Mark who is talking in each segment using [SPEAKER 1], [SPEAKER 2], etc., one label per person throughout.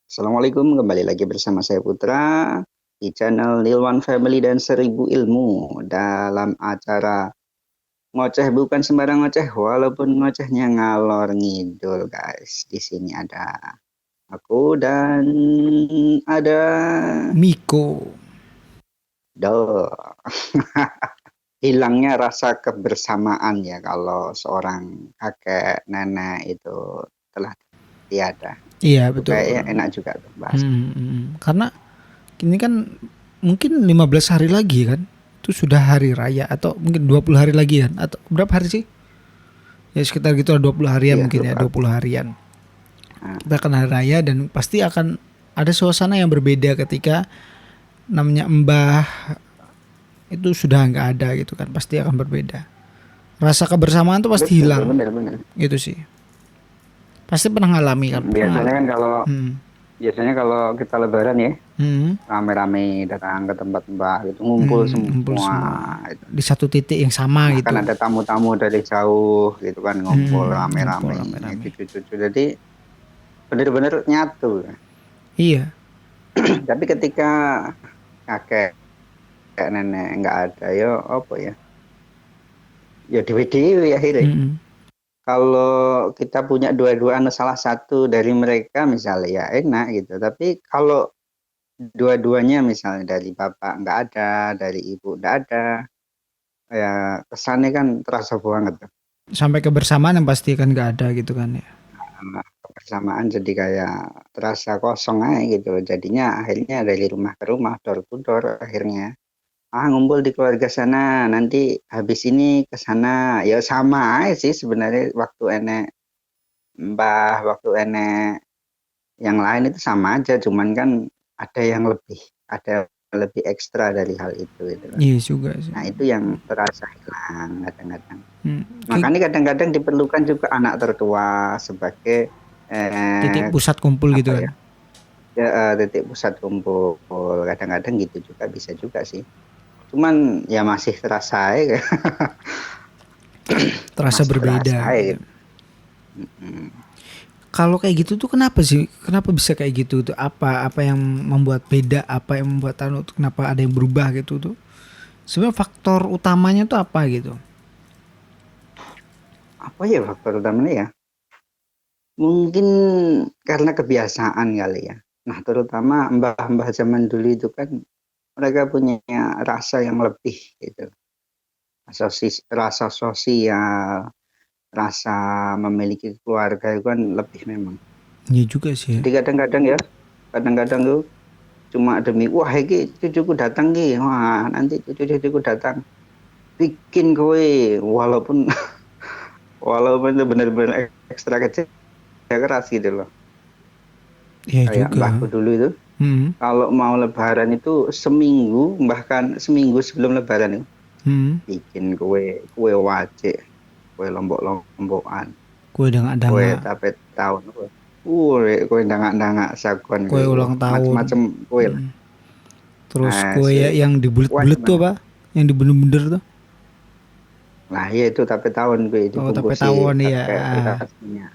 [SPEAKER 1] Assalamualaikum, kembali lagi bersama saya Putra di channel Nilwan Family dan Seribu Ilmu dalam acara ngoceh bukan sembarang ngoceh walaupun ngocehnya ngalor ngidul guys. Di sini ada aku dan ada
[SPEAKER 2] Miko.
[SPEAKER 1] Do. Hilangnya rasa kebersamaan ya kalau seorang kakek nenek itu telah tiada.
[SPEAKER 2] Iya
[SPEAKER 1] Itu kayaknya
[SPEAKER 2] betul.
[SPEAKER 1] enak juga tuh bahas.
[SPEAKER 2] Karena ini kan mungkin 15 hari lagi kan. Itu sudah hari raya atau mungkin 20 hari lagi kan atau berapa hari sih? Ya sekitar gitu lah 20 harian
[SPEAKER 1] Iya,
[SPEAKER 2] mungkin ya,
[SPEAKER 1] lupa.
[SPEAKER 2] 20 harian.
[SPEAKER 1] Nah,
[SPEAKER 2] Kita akan hari raya dan pasti akan ada suasana yang berbeda ketika namanya Mbah itu sudah nggak ada gitu kan. Pasti akan berbeda. Rasa kebersamaan tuh pasti
[SPEAKER 1] betul,
[SPEAKER 2] hilang.
[SPEAKER 1] benar-benar.
[SPEAKER 2] Gitu sih. Pasti pernah ngalami kan? Pernah
[SPEAKER 1] Biasanya kan
[SPEAKER 2] ngalami.
[SPEAKER 1] kalau
[SPEAKER 2] Hmm.
[SPEAKER 1] biasanya kalau kita lebaran ya,
[SPEAKER 2] Hmm.
[SPEAKER 1] rame-rame datang ke tempat Mbah gitu, ngumpul
[SPEAKER 2] Ngumpul
[SPEAKER 1] semua
[SPEAKER 2] semua
[SPEAKER 1] gitu.
[SPEAKER 2] di satu titik yang sama
[SPEAKER 1] Bahkan
[SPEAKER 2] gitu.
[SPEAKER 1] ada tamu-tamu dari jauh gitu kan ngumpul
[SPEAKER 2] Ngumpul
[SPEAKER 1] rame-rame,
[SPEAKER 2] rame-rame.
[SPEAKER 1] cucu-cucu. Jadi benar-benar nyatu.
[SPEAKER 2] Iya.
[SPEAKER 1] Tapi ketika kakek nenek nggak ada ya apa ya? Ya dewe-dewe akhirnya.
[SPEAKER 2] Mm-mm.
[SPEAKER 1] Kalau kita punya dua-duaan salah satu dari mereka misalnya ya enak gitu. Tapi kalau dua-duanya misalnya dari bapak nggak ada, dari ibu nggak ada, ya kesannya kan terasa banget tuh.
[SPEAKER 2] Sampai kebersamaan yang pasti kan nggak ada gitu kan ya.
[SPEAKER 1] Nah, kebersamaan jadi kayak terasa kosong aja gitu. Jadinya akhirnya dari rumah ke rumah, door to door akhirnya. Ah ngumpul di keluarga sana, nanti habis ini ke sana. Ya sama aja sih sebenarnya waktu enek mbah, waktu enek yang lain itu sama aja, cuman kan ada yang lebih, ada lebih ekstra dari hal itu gitu kan.
[SPEAKER 2] Iya juga sih.
[SPEAKER 1] Nah, itu yang terasa hilang kadang-kadang.
[SPEAKER 2] Kayak
[SPEAKER 1] Makanya kadang-kadang diperlukan juga anak tertua sebagai
[SPEAKER 2] titik
[SPEAKER 1] eh,
[SPEAKER 2] pusat kumpul
[SPEAKER 1] apa
[SPEAKER 2] gitu
[SPEAKER 1] ya?
[SPEAKER 2] kan.
[SPEAKER 1] Ya, titik pusat kumpul. Kadang-kadang gitu juga bisa juga sih. Cuman ya masih terasa ya,
[SPEAKER 2] Terasa
[SPEAKER 1] masih terasa
[SPEAKER 2] berbeda
[SPEAKER 1] ya
[SPEAKER 2] gitu.
[SPEAKER 1] gitu. Mm-mm.
[SPEAKER 2] Kalau kayak gitu tuh kenapa sih? Kenapa bisa kayak gitu tuh? Apa yang membuat beda? Apa yang membuat anu tuh kenapa ada yang berubah gitu tuh? Sebenarnya faktor utamanya tuh apa gitu?
[SPEAKER 1] Apa ya faktor utamanya ya? Mungkin karena kebiasaan kali ya. Nah, terutama mbah-mbah zaman dulu itu kan mereka punya rasa yang lebih gitu. Rasa sosial, rasa memiliki keluarga itu kan lebih memang.
[SPEAKER 2] Iya juga sih ya.
[SPEAKER 1] Jadi kadang-kadang ya, kadang-kadang tuh cuma demi wah iki cucuku datang ki, wah nanti cucu-cucuku datang bikin kowe walaupun walaupun itu benar-benar ekstra kerja keras gitu loh.
[SPEAKER 2] Iya
[SPEAKER 1] Kayak mbahku
[SPEAKER 2] juga.
[SPEAKER 1] dulu itu
[SPEAKER 2] Hmm.
[SPEAKER 1] kalau mau lebaran itu seminggu, bahkan seminggu sebelum lebaran itu
[SPEAKER 2] Hmm.
[SPEAKER 1] bikin kue kue wajik, kue lombok-lombokan,
[SPEAKER 2] Kue
[SPEAKER 1] kue
[SPEAKER 2] danga-danga.
[SPEAKER 1] tape tahun, kue dangak-dangak sagon
[SPEAKER 2] Kue
[SPEAKER 1] kue,
[SPEAKER 2] ulang tahun.
[SPEAKER 1] macam-macam kue lah.
[SPEAKER 2] Terus
[SPEAKER 1] Nah,
[SPEAKER 2] kue ya
[SPEAKER 1] si
[SPEAKER 2] yang
[SPEAKER 1] puas
[SPEAKER 2] dibulet-bulet tuh
[SPEAKER 1] banget.
[SPEAKER 2] apa? Yang dibener-bener tuh.
[SPEAKER 1] Nah, iya itu tape tahun kue
[SPEAKER 2] Oh tape
[SPEAKER 1] dibungkusi
[SPEAKER 2] tawon ya.
[SPEAKER 1] pakai kertas minyak.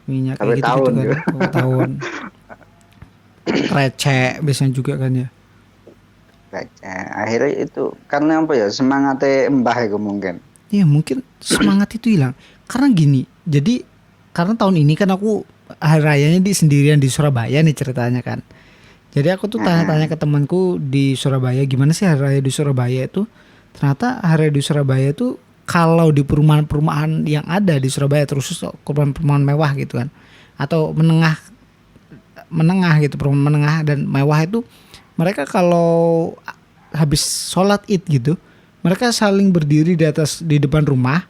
[SPEAKER 2] Minyak
[SPEAKER 1] Tape
[SPEAKER 2] kayak gitu-gitu
[SPEAKER 1] tahun
[SPEAKER 2] kan.
[SPEAKER 1] juga.
[SPEAKER 2] Tape tawon. Krecek biasanya juga kan ya.
[SPEAKER 1] Akhirnya itu karena apa ya semangatnya mbah itu mungkin.
[SPEAKER 2] Ya mungkin semangat itu hilang. Karena gini. Jadi karena tahun ini kan aku hari rayanya di sendirian di Surabaya nih ceritanya kan. Jadi aku tuh tanya-tanya ke temanku di Surabaya gimana sih hari raya di Surabaya itu. Ternyata hari raya di Surabaya itu kalau di perumahan-perumahan yang ada di Surabaya terus perumahan-perumahan mewah gitu kan atau menengah menengah gitu perumahan menengah dan mewah itu mereka kalau habis sholat id gitu mereka saling berdiri di depan rumah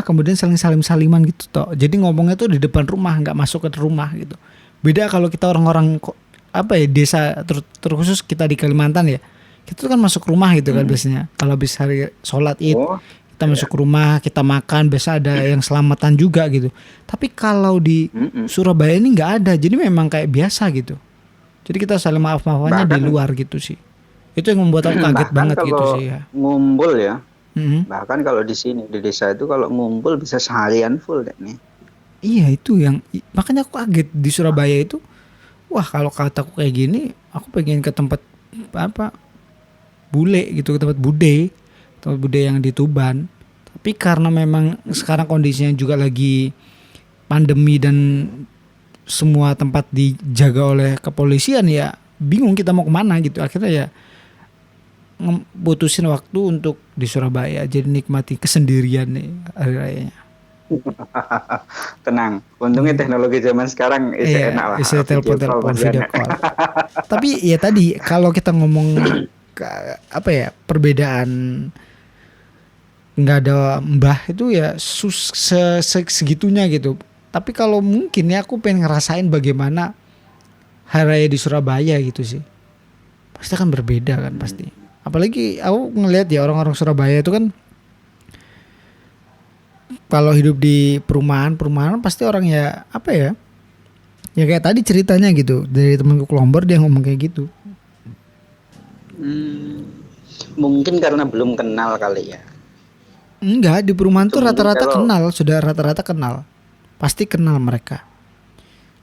[SPEAKER 2] kemudian saling salim saliman gitu toh jadi ngomongnya tuh di depan rumah nggak masuk ke rumah gitu beda kalau kita orang-orang apa ya desa terkhusus kita di Kalimantan ya kita tuh kan masuk rumah gitu kan
[SPEAKER 1] Mm-mm.
[SPEAKER 2] biasanya kalau habis hari sholat id
[SPEAKER 1] Oh,
[SPEAKER 2] kita
[SPEAKER 1] ya.
[SPEAKER 2] masuk ke rumah kita makan biasa ada yang selamatan juga gitu tapi kalau di
[SPEAKER 1] Mm-mm.
[SPEAKER 2] Surabaya ini nggak ada jadi memang kayak biasa gitu jadi kita saling maaf-maafannya di
[SPEAKER 1] Bahkan
[SPEAKER 2] luar gitu sih itu yang membuat aku kaget
[SPEAKER 1] bahkan
[SPEAKER 2] banget gitu
[SPEAKER 1] kalau
[SPEAKER 2] sih ya.
[SPEAKER 1] ngumpul ya,
[SPEAKER 2] Mhm.
[SPEAKER 1] bahkan kalau di sini di desa itu kalau ngumpul bisa seharian full deh nih.
[SPEAKER 2] Iya itu yang makanya aku kaget di Surabaya itu wah kalau kataku kayak gini, aku pengen ke tempat apa bule gitu, ke tempat bude yang di Tuban. Tapi karena memang sekarang kondisinya juga lagi pandemi dan semua tempat dijaga oleh kepolisian, ya bingung kita mau kemana gitu. Akhirnya ya putusin waktu untuk di Surabaya, jadi nikmati kesendirian nih hari rayanya.
[SPEAKER 1] Tenang, untungnya
[SPEAKER 2] Hmm.
[SPEAKER 1] teknologi zaman sekarang
[SPEAKER 2] Iya,
[SPEAKER 1] enak lah,
[SPEAKER 2] bisa
[SPEAKER 1] video call
[SPEAKER 2] telepon-telepon,
[SPEAKER 1] masih
[SPEAKER 2] video
[SPEAKER 1] enak.
[SPEAKER 2] call. Tapi ya tadi kalau kita ngomong apa ya, perbedaan nggak ada mbah itu ya segitunya gitu. Tapi kalau mungkin ya aku pengen ngerasain bagaimana hari raya di Surabaya gitu sih. Pasti kan berbeda kan pasti. Apalagi aku ngelihat ya orang-orang Surabaya itu kan kalau hidup di perumahan pasti orang ya apa ya? Ya kayak tadi ceritanya gitu dari temanku Kelompor, dia ngomong kayak gitu.
[SPEAKER 1] Hmm, mungkin karena belum kenal kali ya.
[SPEAKER 2] Enggak, di perumahan
[SPEAKER 1] Itu
[SPEAKER 2] tuh
[SPEAKER 1] mungkin
[SPEAKER 2] rata-rata
[SPEAKER 1] kalau
[SPEAKER 2] kenal, sudah rata-rata kenal. Pasti kenal mereka.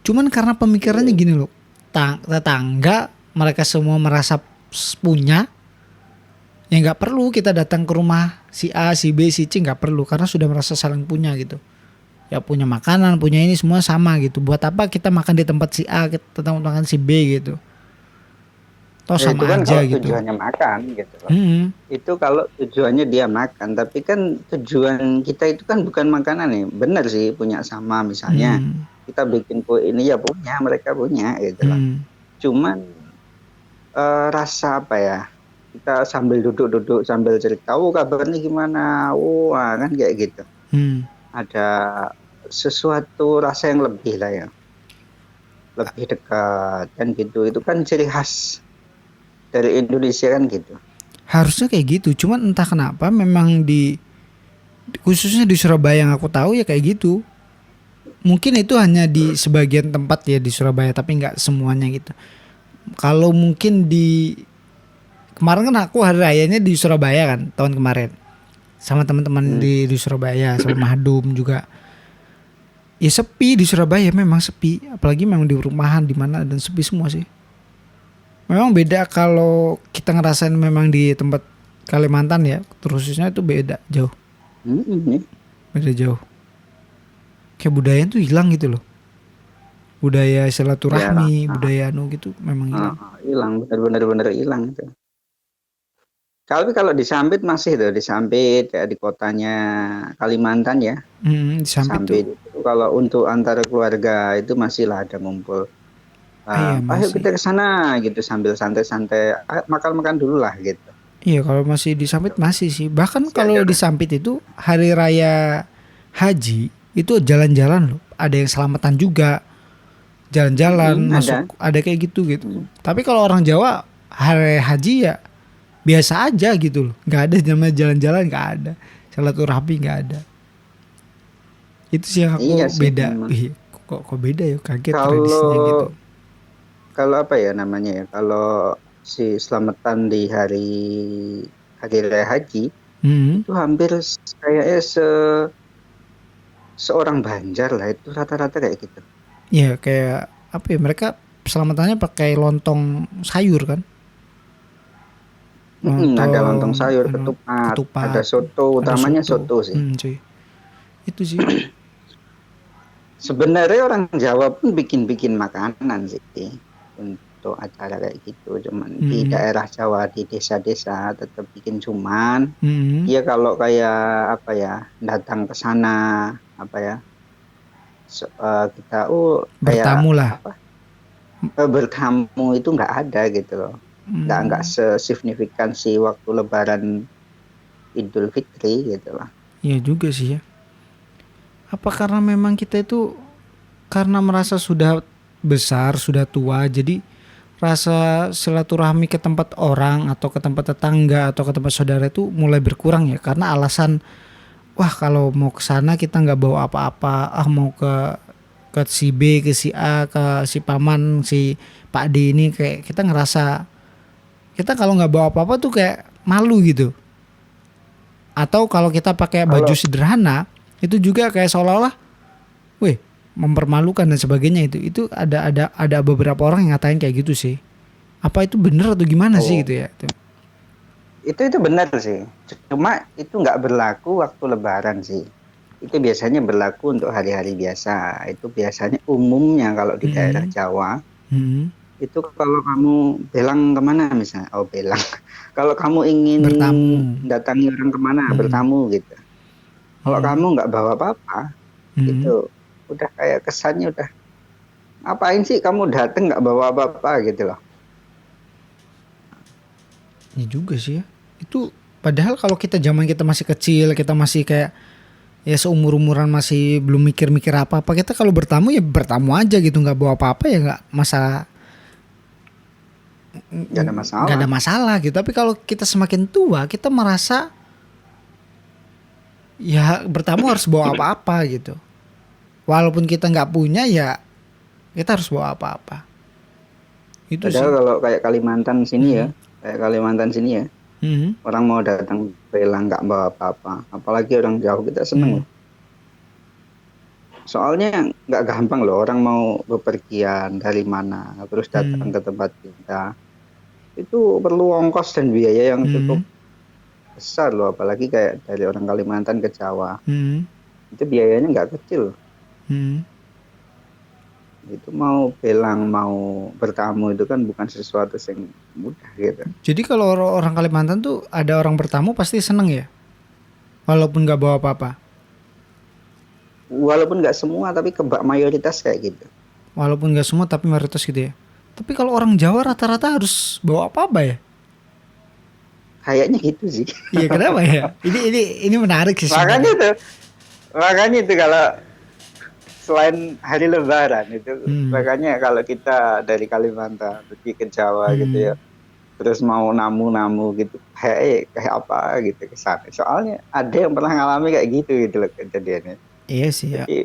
[SPEAKER 2] Cuman karena pemikirannya gini loh, tetangga mereka semua merasa punya, ya nggak perlu kita datang ke rumah si A, si B, si C, nggak perlu karena sudah merasa saling punya gitu. Ya punya makanan, punya ini semua sama gitu. Buat apa kita makan di tempat si A, kita makan si B gitu. Toh
[SPEAKER 1] ya itu
[SPEAKER 2] sama
[SPEAKER 1] kan
[SPEAKER 2] aja
[SPEAKER 1] kalau
[SPEAKER 2] gitu.
[SPEAKER 1] tujuannya makan gitu loh.
[SPEAKER 2] Hmm,
[SPEAKER 1] Itu kalau tujuannya dia makan, tapi kan tujuan kita itu kan bukan makanan nih. Benar sih punya sama misalnya
[SPEAKER 2] hmm,
[SPEAKER 1] kita bikin kue ini ya punya, mereka punya gitu loh.
[SPEAKER 2] hmm,
[SPEAKER 1] Cuman rasa apa ya? Kita sambil duduk-duduk sambil cerita, "Oh, kabarnya gimana?" Wah, kan kayak gitu.
[SPEAKER 2] hmm.
[SPEAKER 1] Ada sesuatu rasa yang lebih lah ya, lebih dekat kan gitu. Itu kan ciri khas dari Indonesia kan gitu.
[SPEAKER 2] Harusnya kayak gitu. Cuman entah kenapa memang di khususnya di Surabaya yang aku tahu ya kayak gitu. Mungkin itu hanya di sebagian tempat ya di Surabaya, tapi nggak semuanya gitu. Kalau mungkin di kemarin kan aku hari rayanya di Surabaya kan tahun kemarin sama teman-teman
[SPEAKER 1] Hmm.
[SPEAKER 2] di Surabaya sama Mahadum juga. Ya sepi di Surabaya, memang sepi. Apalagi memang di perumahan di mana dan sepi semua sih. Memang beda kalau kita ngerasain memang di tempat Kalimantan ya, khususnya itu beda jauh,
[SPEAKER 1] Ini
[SPEAKER 2] beda jauh. Kayak budaya tuh hilang gitu loh. Budaya
[SPEAKER 1] ya
[SPEAKER 2] silaturahmi, budaya anu gitu memang hilang.
[SPEAKER 1] hilang, benar-benar hilang itu. Tapi kalau di Sampit masih tuh, di Sampit kayak di kotanya Kalimantan ya.
[SPEAKER 2] Di Sampit tuh,
[SPEAKER 1] Sampit itu kalau untuk antar keluarga itu masih lah ada ngumpul.
[SPEAKER 2] iya
[SPEAKER 1] Ayo
[SPEAKER 2] masih.
[SPEAKER 1] kita ke sana gitu sambil santai-santai, makan-makan dulu lah gitu.
[SPEAKER 2] Iya kalau masih di Sampit masih sih. Bahkan
[SPEAKER 1] Masih
[SPEAKER 2] kalau di
[SPEAKER 1] ada.
[SPEAKER 2] Sampit itu hari raya haji itu jalan-jalan loh. Ada yang selamatan juga, jalan-jalan masuk,
[SPEAKER 1] Ada.
[SPEAKER 2] ada kayak gitu gitu. Tapi kalau orang Jawa hari haji ya biasa aja gitu loh. Nggak ada namanya jalan-jalan, nggak ada. Silaturahmi nggak ada. Itu sih yang
[SPEAKER 1] Iya
[SPEAKER 2] aku
[SPEAKER 1] sih
[SPEAKER 2] beda.
[SPEAKER 1] memang.
[SPEAKER 2] Wih, kok beda ya, kaget tradisinya gitu.
[SPEAKER 1] Kalau kalau apa ya namanya ya? Kalau si selamatan di hari hari raya haji
[SPEAKER 2] Hmm.
[SPEAKER 1] itu hampir kayaknya seorang Banjar lah itu rata-rata kayak gitu.
[SPEAKER 2] Ya kayak apa ya, mereka selamatannya pakai lontong sayur kan.
[SPEAKER 1] Ada lontong
[SPEAKER 2] Lontong,
[SPEAKER 1] sayur, ketupat, ada
[SPEAKER 2] ketupat,
[SPEAKER 1] soto,
[SPEAKER 2] ada
[SPEAKER 1] utamanya
[SPEAKER 2] soto.
[SPEAKER 1] soto sih.
[SPEAKER 2] Cuy. Itu sih.
[SPEAKER 1] Sebenarnya orang Jawa pun bikin-bikin makanan sih untuk acara kayak gitu. Cuman di
[SPEAKER 2] Hmm.
[SPEAKER 1] daerah Jawa, di desa-desa tetap bikin cuman.
[SPEAKER 2] Hmm.
[SPEAKER 1] Iya kalau kayak apa ya, datang ke sana apa ya, kita kayak
[SPEAKER 2] Bertamu lah.
[SPEAKER 1] apa, bertamu itu nggak ada gitu loh. Nggak
[SPEAKER 2] Hmm.
[SPEAKER 1] sesignifikan si waktu Lebaran Idul Fitri gitu lah.
[SPEAKER 2] Iya juga sih ya. Apa karena memang kita itu karena merasa sudah besar, sudah tua, jadi rasa silaturahmi ke tempat orang atau ke tempat tetangga atau ke tempat saudara itu mulai berkurang ya, karena alasan wah kalau mau ke sana kita nggak bawa apa-apa, mau ke si B, ke si A, ke si paman, si Pak D ini, kayak kita ngerasa kita kalau nggak bawa apa-apa tuh kayak malu gitu. Atau kalau kita pakai baju
[SPEAKER 1] Kalau
[SPEAKER 2] sederhana itu juga kayak seolah-olah, weh mempermalukan dan sebagainya. Itu ada beberapa orang yang ngatain kayak gitu sih. Apa itu bener atau gimana sih
[SPEAKER 1] Oh,
[SPEAKER 2] gitu ya?
[SPEAKER 1] itu benar sih. Cuma itu nggak berlaku waktu Lebaran sih. Itu biasanya berlaku untuk hari-hari biasa. Itu biasanya umumnya kalau di daerah
[SPEAKER 2] Hmm,
[SPEAKER 1] Jawa
[SPEAKER 2] hmm,
[SPEAKER 1] itu kalau kamu belang kemana misalnya, oh belang. Kalau kamu ingin
[SPEAKER 2] bertamu.
[SPEAKER 1] datangi orang kemana,
[SPEAKER 2] Hmm,
[SPEAKER 1] bertamu gitu. Kalau
[SPEAKER 2] hmm,
[SPEAKER 1] kamu nggak bawa apa-apa,
[SPEAKER 2] hmm.
[SPEAKER 1] itu udah kayak kesannya udah ngapain sih kamu dateng nggak bawa apa-apa gitu loh.
[SPEAKER 2] Ya juga sih ya. Itu padahal kalau kita masih kecil, kita masih kayak ya seumur-umuran masih belum mikir-mikir apa-apa, kita kalau bertamu ya bertamu aja gitu, nggak bawa apa-apa ya nggak masalah,
[SPEAKER 1] Nggak ada
[SPEAKER 2] nggak
[SPEAKER 1] masalah.
[SPEAKER 2] ada masalah gitu. Tapi kalau kita semakin tua, kita merasa ya bertamu harus bawa apa-apa gitu. Walaupun kita nggak punya ya kita harus bawa apa-apa. Itu
[SPEAKER 1] Padahal
[SPEAKER 2] sih.
[SPEAKER 1] kalau kayak Kalimantan sini ya,
[SPEAKER 2] Hmm.
[SPEAKER 1] kayak Kalimantan sini ya,
[SPEAKER 2] Hmm.
[SPEAKER 1] orang mau datang belang nggak bawa apa-apa. Apalagi orang jauh kita seneng
[SPEAKER 2] Hmm.
[SPEAKER 1] loh. Soalnya nggak gampang loh orang mau bepergian dari mana terus datang
[SPEAKER 2] Hmm.
[SPEAKER 1] ke tempat kita. Itu perlu ongkos dan biaya yang
[SPEAKER 2] Hmm.
[SPEAKER 1] cukup besar loh. Apalagi kayak dari orang Kalimantan ke Jawa.
[SPEAKER 2] Hmm.
[SPEAKER 1] Itu biayanya nggak kecil.
[SPEAKER 2] Hmm.
[SPEAKER 1] Itu mau belang, mau bertamu itu kan bukan sesuatu yang mudah gitu.
[SPEAKER 2] Jadi kalau orang Kalimantan tuh ada orang bertamu pasti seneng ya, walaupun nggak bawa apa-apa.
[SPEAKER 1] Walaupun nggak semua tapi mayoritas kayak gitu.
[SPEAKER 2] Walaupun nggak semua tapi mayoritas gitu ya. Tapi kalau orang Jawa rata-rata harus bawa apa-apa ya?
[SPEAKER 1] Kayaknya gitu sih.
[SPEAKER 2] Iya kenapa ya? Ini menarik sih
[SPEAKER 1] Makanya
[SPEAKER 2] sebenarnya.
[SPEAKER 1] itu, makanya itu kalau selain hari Lebaran itu,
[SPEAKER 2] Hmm.
[SPEAKER 1] makanya kalau kita dari Kalimantan pergi ke Jawa gitu ya,
[SPEAKER 2] Hmm.
[SPEAKER 1] terus mau namu-namu gitu, kayak apa gitu ke sana. Soalnya ada yang pernah ngalami kayak gitu loh kejadiannya.
[SPEAKER 2] Iya sih ya.
[SPEAKER 1] Jadi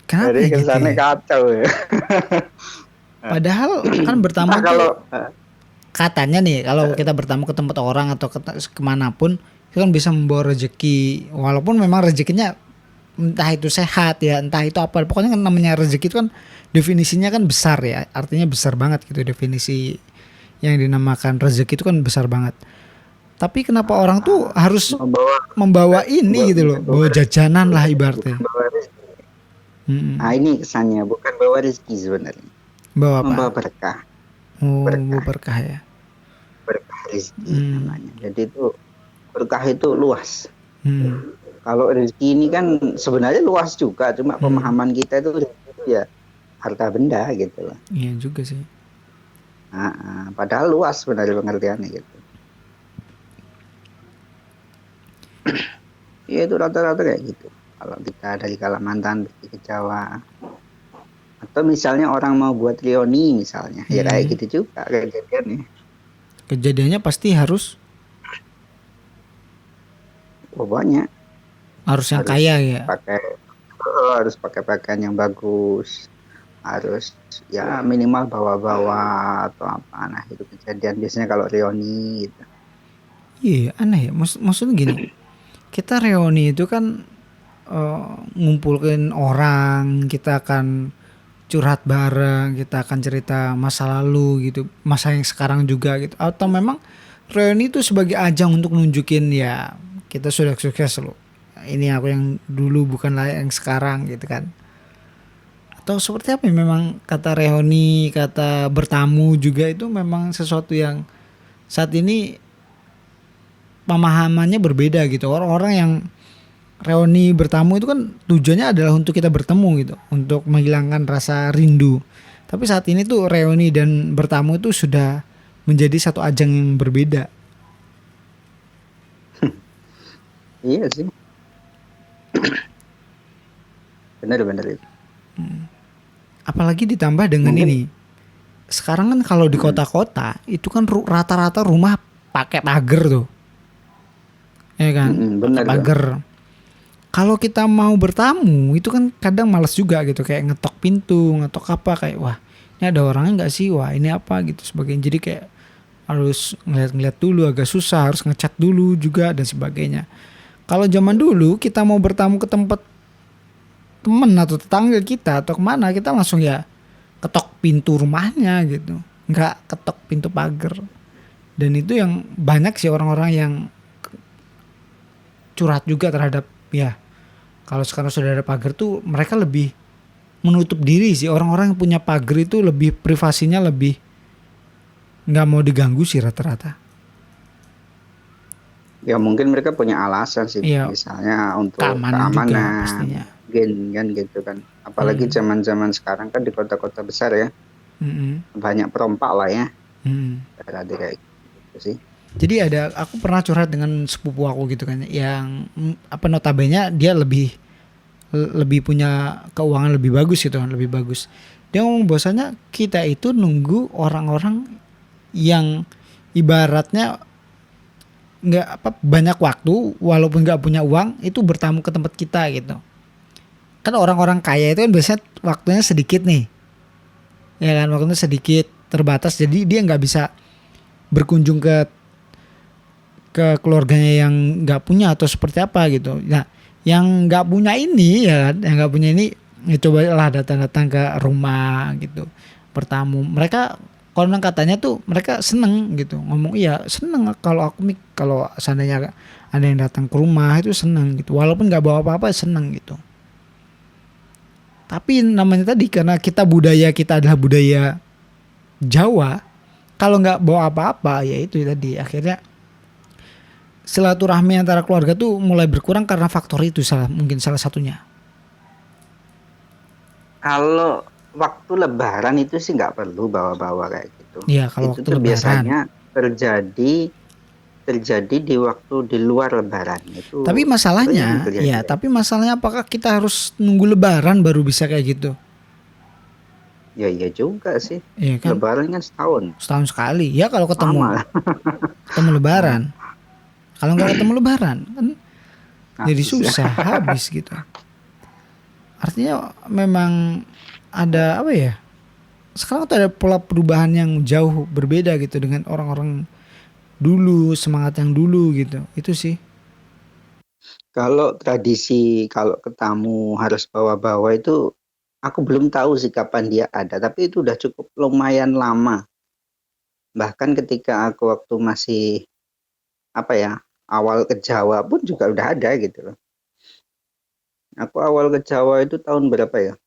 [SPEAKER 2] Kenapa
[SPEAKER 1] dari
[SPEAKER 2] ya gitu
[SPEAKER 1] kesannya
[SPEAKER 2] ya?
[SPEAKER 1] kacau ya.
[SPEAKER 2] Padahal kan
[SPEAKER 1] Entah
[SPEAKER 2] bertamu
[SPEAKER 1] kalau
[SPEAKER 2] tuh katanya nih kalau kita bertamu ke tempat orang atau kemanapun itu kan bisa membawa rezeki. Walaupun memang rezekinya entah itu sehat ya, entah itu apa. Pokoknya kan namanya rezeki itu kan definisinya kan besar ya. Artinya besar banget gitu definisi yang dinamakan rezeki itu kan besar banget. Tapi kenapa orang tuh harus
[SPEAKER 1] membawa
[SPEAKER 2] membawa ini gitu loh,
[SPEAKER 1] bawa
[SPEAKER 2] bawa jajanan lah
[SPEAKER 1] bukan
[SPEAKER 2] ibaratnya.
[SPEAKER 1] bawa rezeki. Nah,
[SPEAKER 2] Mm-mm.
[SPEAKER 1] ini kesannya bukan bawa rezeki sebenarnya,
[SPEAKER 2] Bawa apa?
[SPEAKER 1] membawa berkah,
[SPEAKER 2] Oh, bawa
[SPEAKER 1] berkah,
[SPEAKER 2] berkah ya.
[SPEAKER 1] berkah rezeki
[SPEAKER 2] Hmm.
[SPEAKER 1] namanya. Jadi itu berkah itu luas.
[SPEAKER 2] Hmm.
[SPEAKER 1] Kalau rezeki ini kan sebenarnya luas juga, cuma
[SPEAKER 2] Hmm.
[SPEAKER 1] pemahaman kita itu rezeki itu ya harta benda gitu loh.
[SPEAKER 2] Iya juga sih.
[SPEAKER 1] Padahal luas sebenarnya pengertiannya gitu. Ya itu rata-rata kayak gitu. Kalau kita dari Kalimantan pergi ke Jawa, atau misalnya orang mau buat reuni misalnya, ya kayak
[SPEAKER 2] Hmm.
[SPEAKER 1] gitu juga kejadiannya.
[SPEAKER 2] Kejadiannya pasti harus
[SPEAKER 1] Pokoknya
[SPEAKER 2] harus yang
[SPEAKER 1] harus
[SPEAKER 2] kaya ya.
[SPEAKER 1] pakai harus pakai pakaian yang bagus, harus ya minimal bawa-bawa atau apa. Nah itu kejadian biasanya kalau reuni gitu.
[SPEAKER 2] Iya aneh ya. Maksudnya gini, kita reuni itu kan ngumpulin orang, kita akan curhat bareng, kita akan cerita masa lalu gitu, masa yang sekarang juga gitu. Atau memang reuni itu sebagai ajang untuk nunjukin ya kita sudah sukses loh. Ini aku yang dulu bukanlah yang sekarang gitu kan. Atau seperti apa ya, memang kata reuni, kata bertamu juga itu memang sesuatu yang saat ini pemahamannya berbeda gitu. Orang-orang yang reuni bertamu itu kan tujuannya adalah untuk kita bertemu gitu, untuk menghilangkan rasa rindu. Tapi saat ini tuh reuni dan bertamu itu sudah menjadi satu ajang yang berbeda.
[SPEAKER 1] Iya sih, benar-benar itu.
[SPEAKER 2] Apalagi ditambah dengan
[SPEAKER 1] Mungkin
[SPEAKER 2] ini. Sekarang kan kalau di kota-kota itu kan rata-rata rumah pakai pagar tuh. Ya kan? Pakai
[SPEAKER 1] benar tuh.
[SPEAKER 2] pagar. Kalau kita mau bertamu itu kan kadang malas juga gitu, kayak ngetok pintu, ngetok apa, kayak wah ini ada orangnya nggak sih, wah ini apa gitu sebagainya. Jadi kayak harus ngeliat-ngeliat dulu, agak susah, harus ngecat dulu juga dan sebagainya. Kalau zaman dulu kita mau bertamu ke tempat temen atau tetangga kita atau kemana, kita langsung ya ketok pintu rumahnya gitu, nggak ketok pintu pagar. Dan itu yang banyak sih orang-orang yang curhat juga terhadap, ya kalau sekarang sudah ada pagar tuh mereka lebih menutup diri sih. Orang-orang yang punya pagar itu lebih privasinya lebih nggak mau diganggu sih rata-rata.
[SPEAKER 1] Ya mungkin mereka punya alasan sih,
[SPEAKER 2] Iya,
[SPEAKER 1] misalnya untuk
[SPEAKER 2] keamanan juga
[SPEAKER 1] keamanan,
[SPEAKER 2] pastinya.
[SPEAKER 1] mungkin kan gitu kan. Apalagi
[SPEAKER 2] Hmm.
[SPEAKER 1] zaman-zaman sekarang kan di kota-kota besar ya,
[SPEAKER 2] Mm-mm.
[SPEAKER 1] banyak perompak lah ya,
[SPEAKER 2] Mm.
[SPEAKER 1] berarti kayak gitu sih.
[SPEAKER 2] Jadi aku pernah curhat dengan sepupu aku gitu kan, yang apa notabene dia lebih punya keuangan lebih bagus gitu kan, lebih bagus. Dia ngomong bahwasanya kita itu nunggu orang-orang yang ibaratnya nggak apa banyak waktu walaupun nggak punya uang itu bertamu ke tempat kita gitu. Kan orang-orang kaya itu kan biasanya waktunya sedikit nih, ya kan, waktunya sedikit terbatas, jadi dia nggak bisa berkunjung ke keluarganya yang nggak punya atau seperti apa gitu. Nah, yang nggak punya ini ya kan, yang nggak punya ini ya cobalah datang-datang ke rumah gitu, bertamu. Mereka konon katanya tuh mereka seneng gitu, ngomong iya seneng kalau kalau seandainya ada yang datang ke rumah itu seneng gitu, walaupun nggak bawa apa-apa seneng gitu. Tapi namanya tadi karena kita adalah budaya Jawa, kalau nggak bawa apa-apa ya itu tadi akhirnya silaturahmi antara keluarga tuh mulai berkurang karena faktor itu mungkin salah satunya.
[SPEAKER 1] Kalau waktu Lebaran itu sih nggak perlu bawa-bawa kayak gitu.
[SPEAKER 2] Iya kalau
[SPEAKER 1] Itu
[SPEAKER 2] waktu
[SPEAKER 1] tuh
[SPEAKER 2] Lebaran.
[SPEAKER 1] biasanya terjadi di waktu di luar Lebaran itu
[SPEAKER 2] Tapi
[SPEAKER 1] sering
[SPEAKER 2] masalahnya,
[SPEAKER 1] terjadi
[SPEAKER 2] ya
[SPEAKER 1] kayak
[SPEAKER 2] tapi masalahnya apakah kita harus nunggu Lebaran baru bisa kayak gitu?
[SPEAKER 1] gitu. Ya iya juga sih.
[SPEAKER 2] Iya kan,
[SPEAKER 1] Lebaran kan setahun,
[SPEAKER 2] setahun sekali. Ya kalau
[SPEAKER 1] lama
[SPEAKER 2] ketemu
[SPEAKER 1] lah.
[SPEAKER 2] ketemu Lebaran. Kalau nggak ketemu Lebaran kan jadi
[SPEAKER 1] Habis ya.
[SPEAKER 2] susah habis gitu. Artinya memang ada apa ya? Sekarang tuh ada pola perubahan yang jauh berbeda gitu dengan orang-orang dulu, semangat yang dulu gitu. Itu sih.
[SPEAKER 1] Kalau tradisi kalau ke tamu harus bawa-bawa itu aku belum tahu sih kapan dia ada, tapi itu udah cukup lumayan lama. Bahkan ketika aku waktu masih apa ya, awal ke Jawa pun juga udah ada gitu loh. Aku awal ke Jawa itu tahun berapa ya?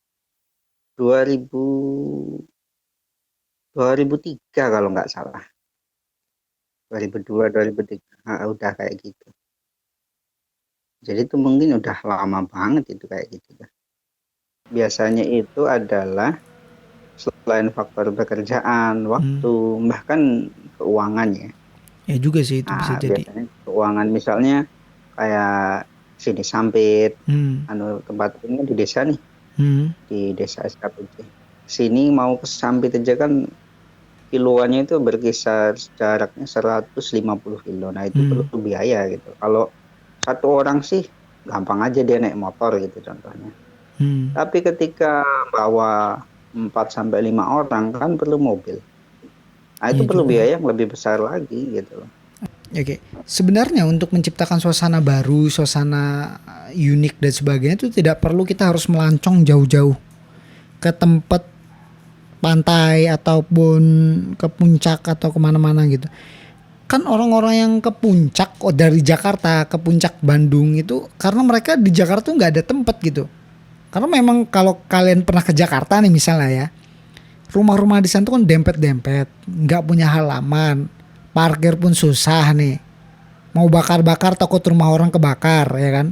[SPEAKER 1] 2000 2003 kalau nggak salah. 2002 2003. Udah kayak gitu. Jadi itu mungkin udah lama banget itu kayak gitu. Biasanya itu adalah selain faktor pekerjaan,
[SPEAKER 2] Hmm.
[SPEAKER 1] waktu, bahkan keuangan ya.
[SPEAKER 2] Ya juga sih itu bisa
[SPEAKER 1] Nah,
[SPEAKER 2] jadi.
[SPEAKER 1] biasanya keuangan misalnya kayak sini Sampit,
[SPEAKER 2] Hmm.
[SPEAKER 1] tempat ini di desa nih,
[SPEAKER 2] Hmm.
[SPEAKER 1] di desa SKPJ. Sini mau ke Sampit aja kan kiloannya itu berkisar jaraknya 150 kilo. Nah, itu perlu
[SPEAKER 2] Hmm.
[SPEAKER 1] biaya gitu. Kalau satu orang sih gampang aja dia naik motor gitu contohnya.
[SPEAKER 2] Hmm.
[SPEAKER 1] Tapi ketika bawa 4 sampai 5 orang kan perlu mobil. Nah, itu
[SPEAKER 2] Iya
[SPEAKER 1] perlu
[SPEAKER 2] juga.
[SPEAKER 1] biaya yang lebih besar lagi gitu loh.
[SPEAKER 2] Oke, sebenarnya untuk menciptakan suasana baru, suasana unik dan sebagainya itu tidak perlu kita harus melancong jauh-jauh ke tempat pantai ataupun ke puncak atau kemana-mana gitu. Kan orang-orang yang ke puncak dari Jakarta ke puncak Bandung itu karena mereka di Jakarta tuh nggak ada tempat gitu. Karena memang kalau kalian pernah ke Jakarta nih misalnya ya, rumah-rumah di sana tuh kan dempet-dempet, nggak punya halaman, parkir pun susah nih. Mau bakar-bakar takut rumah orang kebakar ya kan.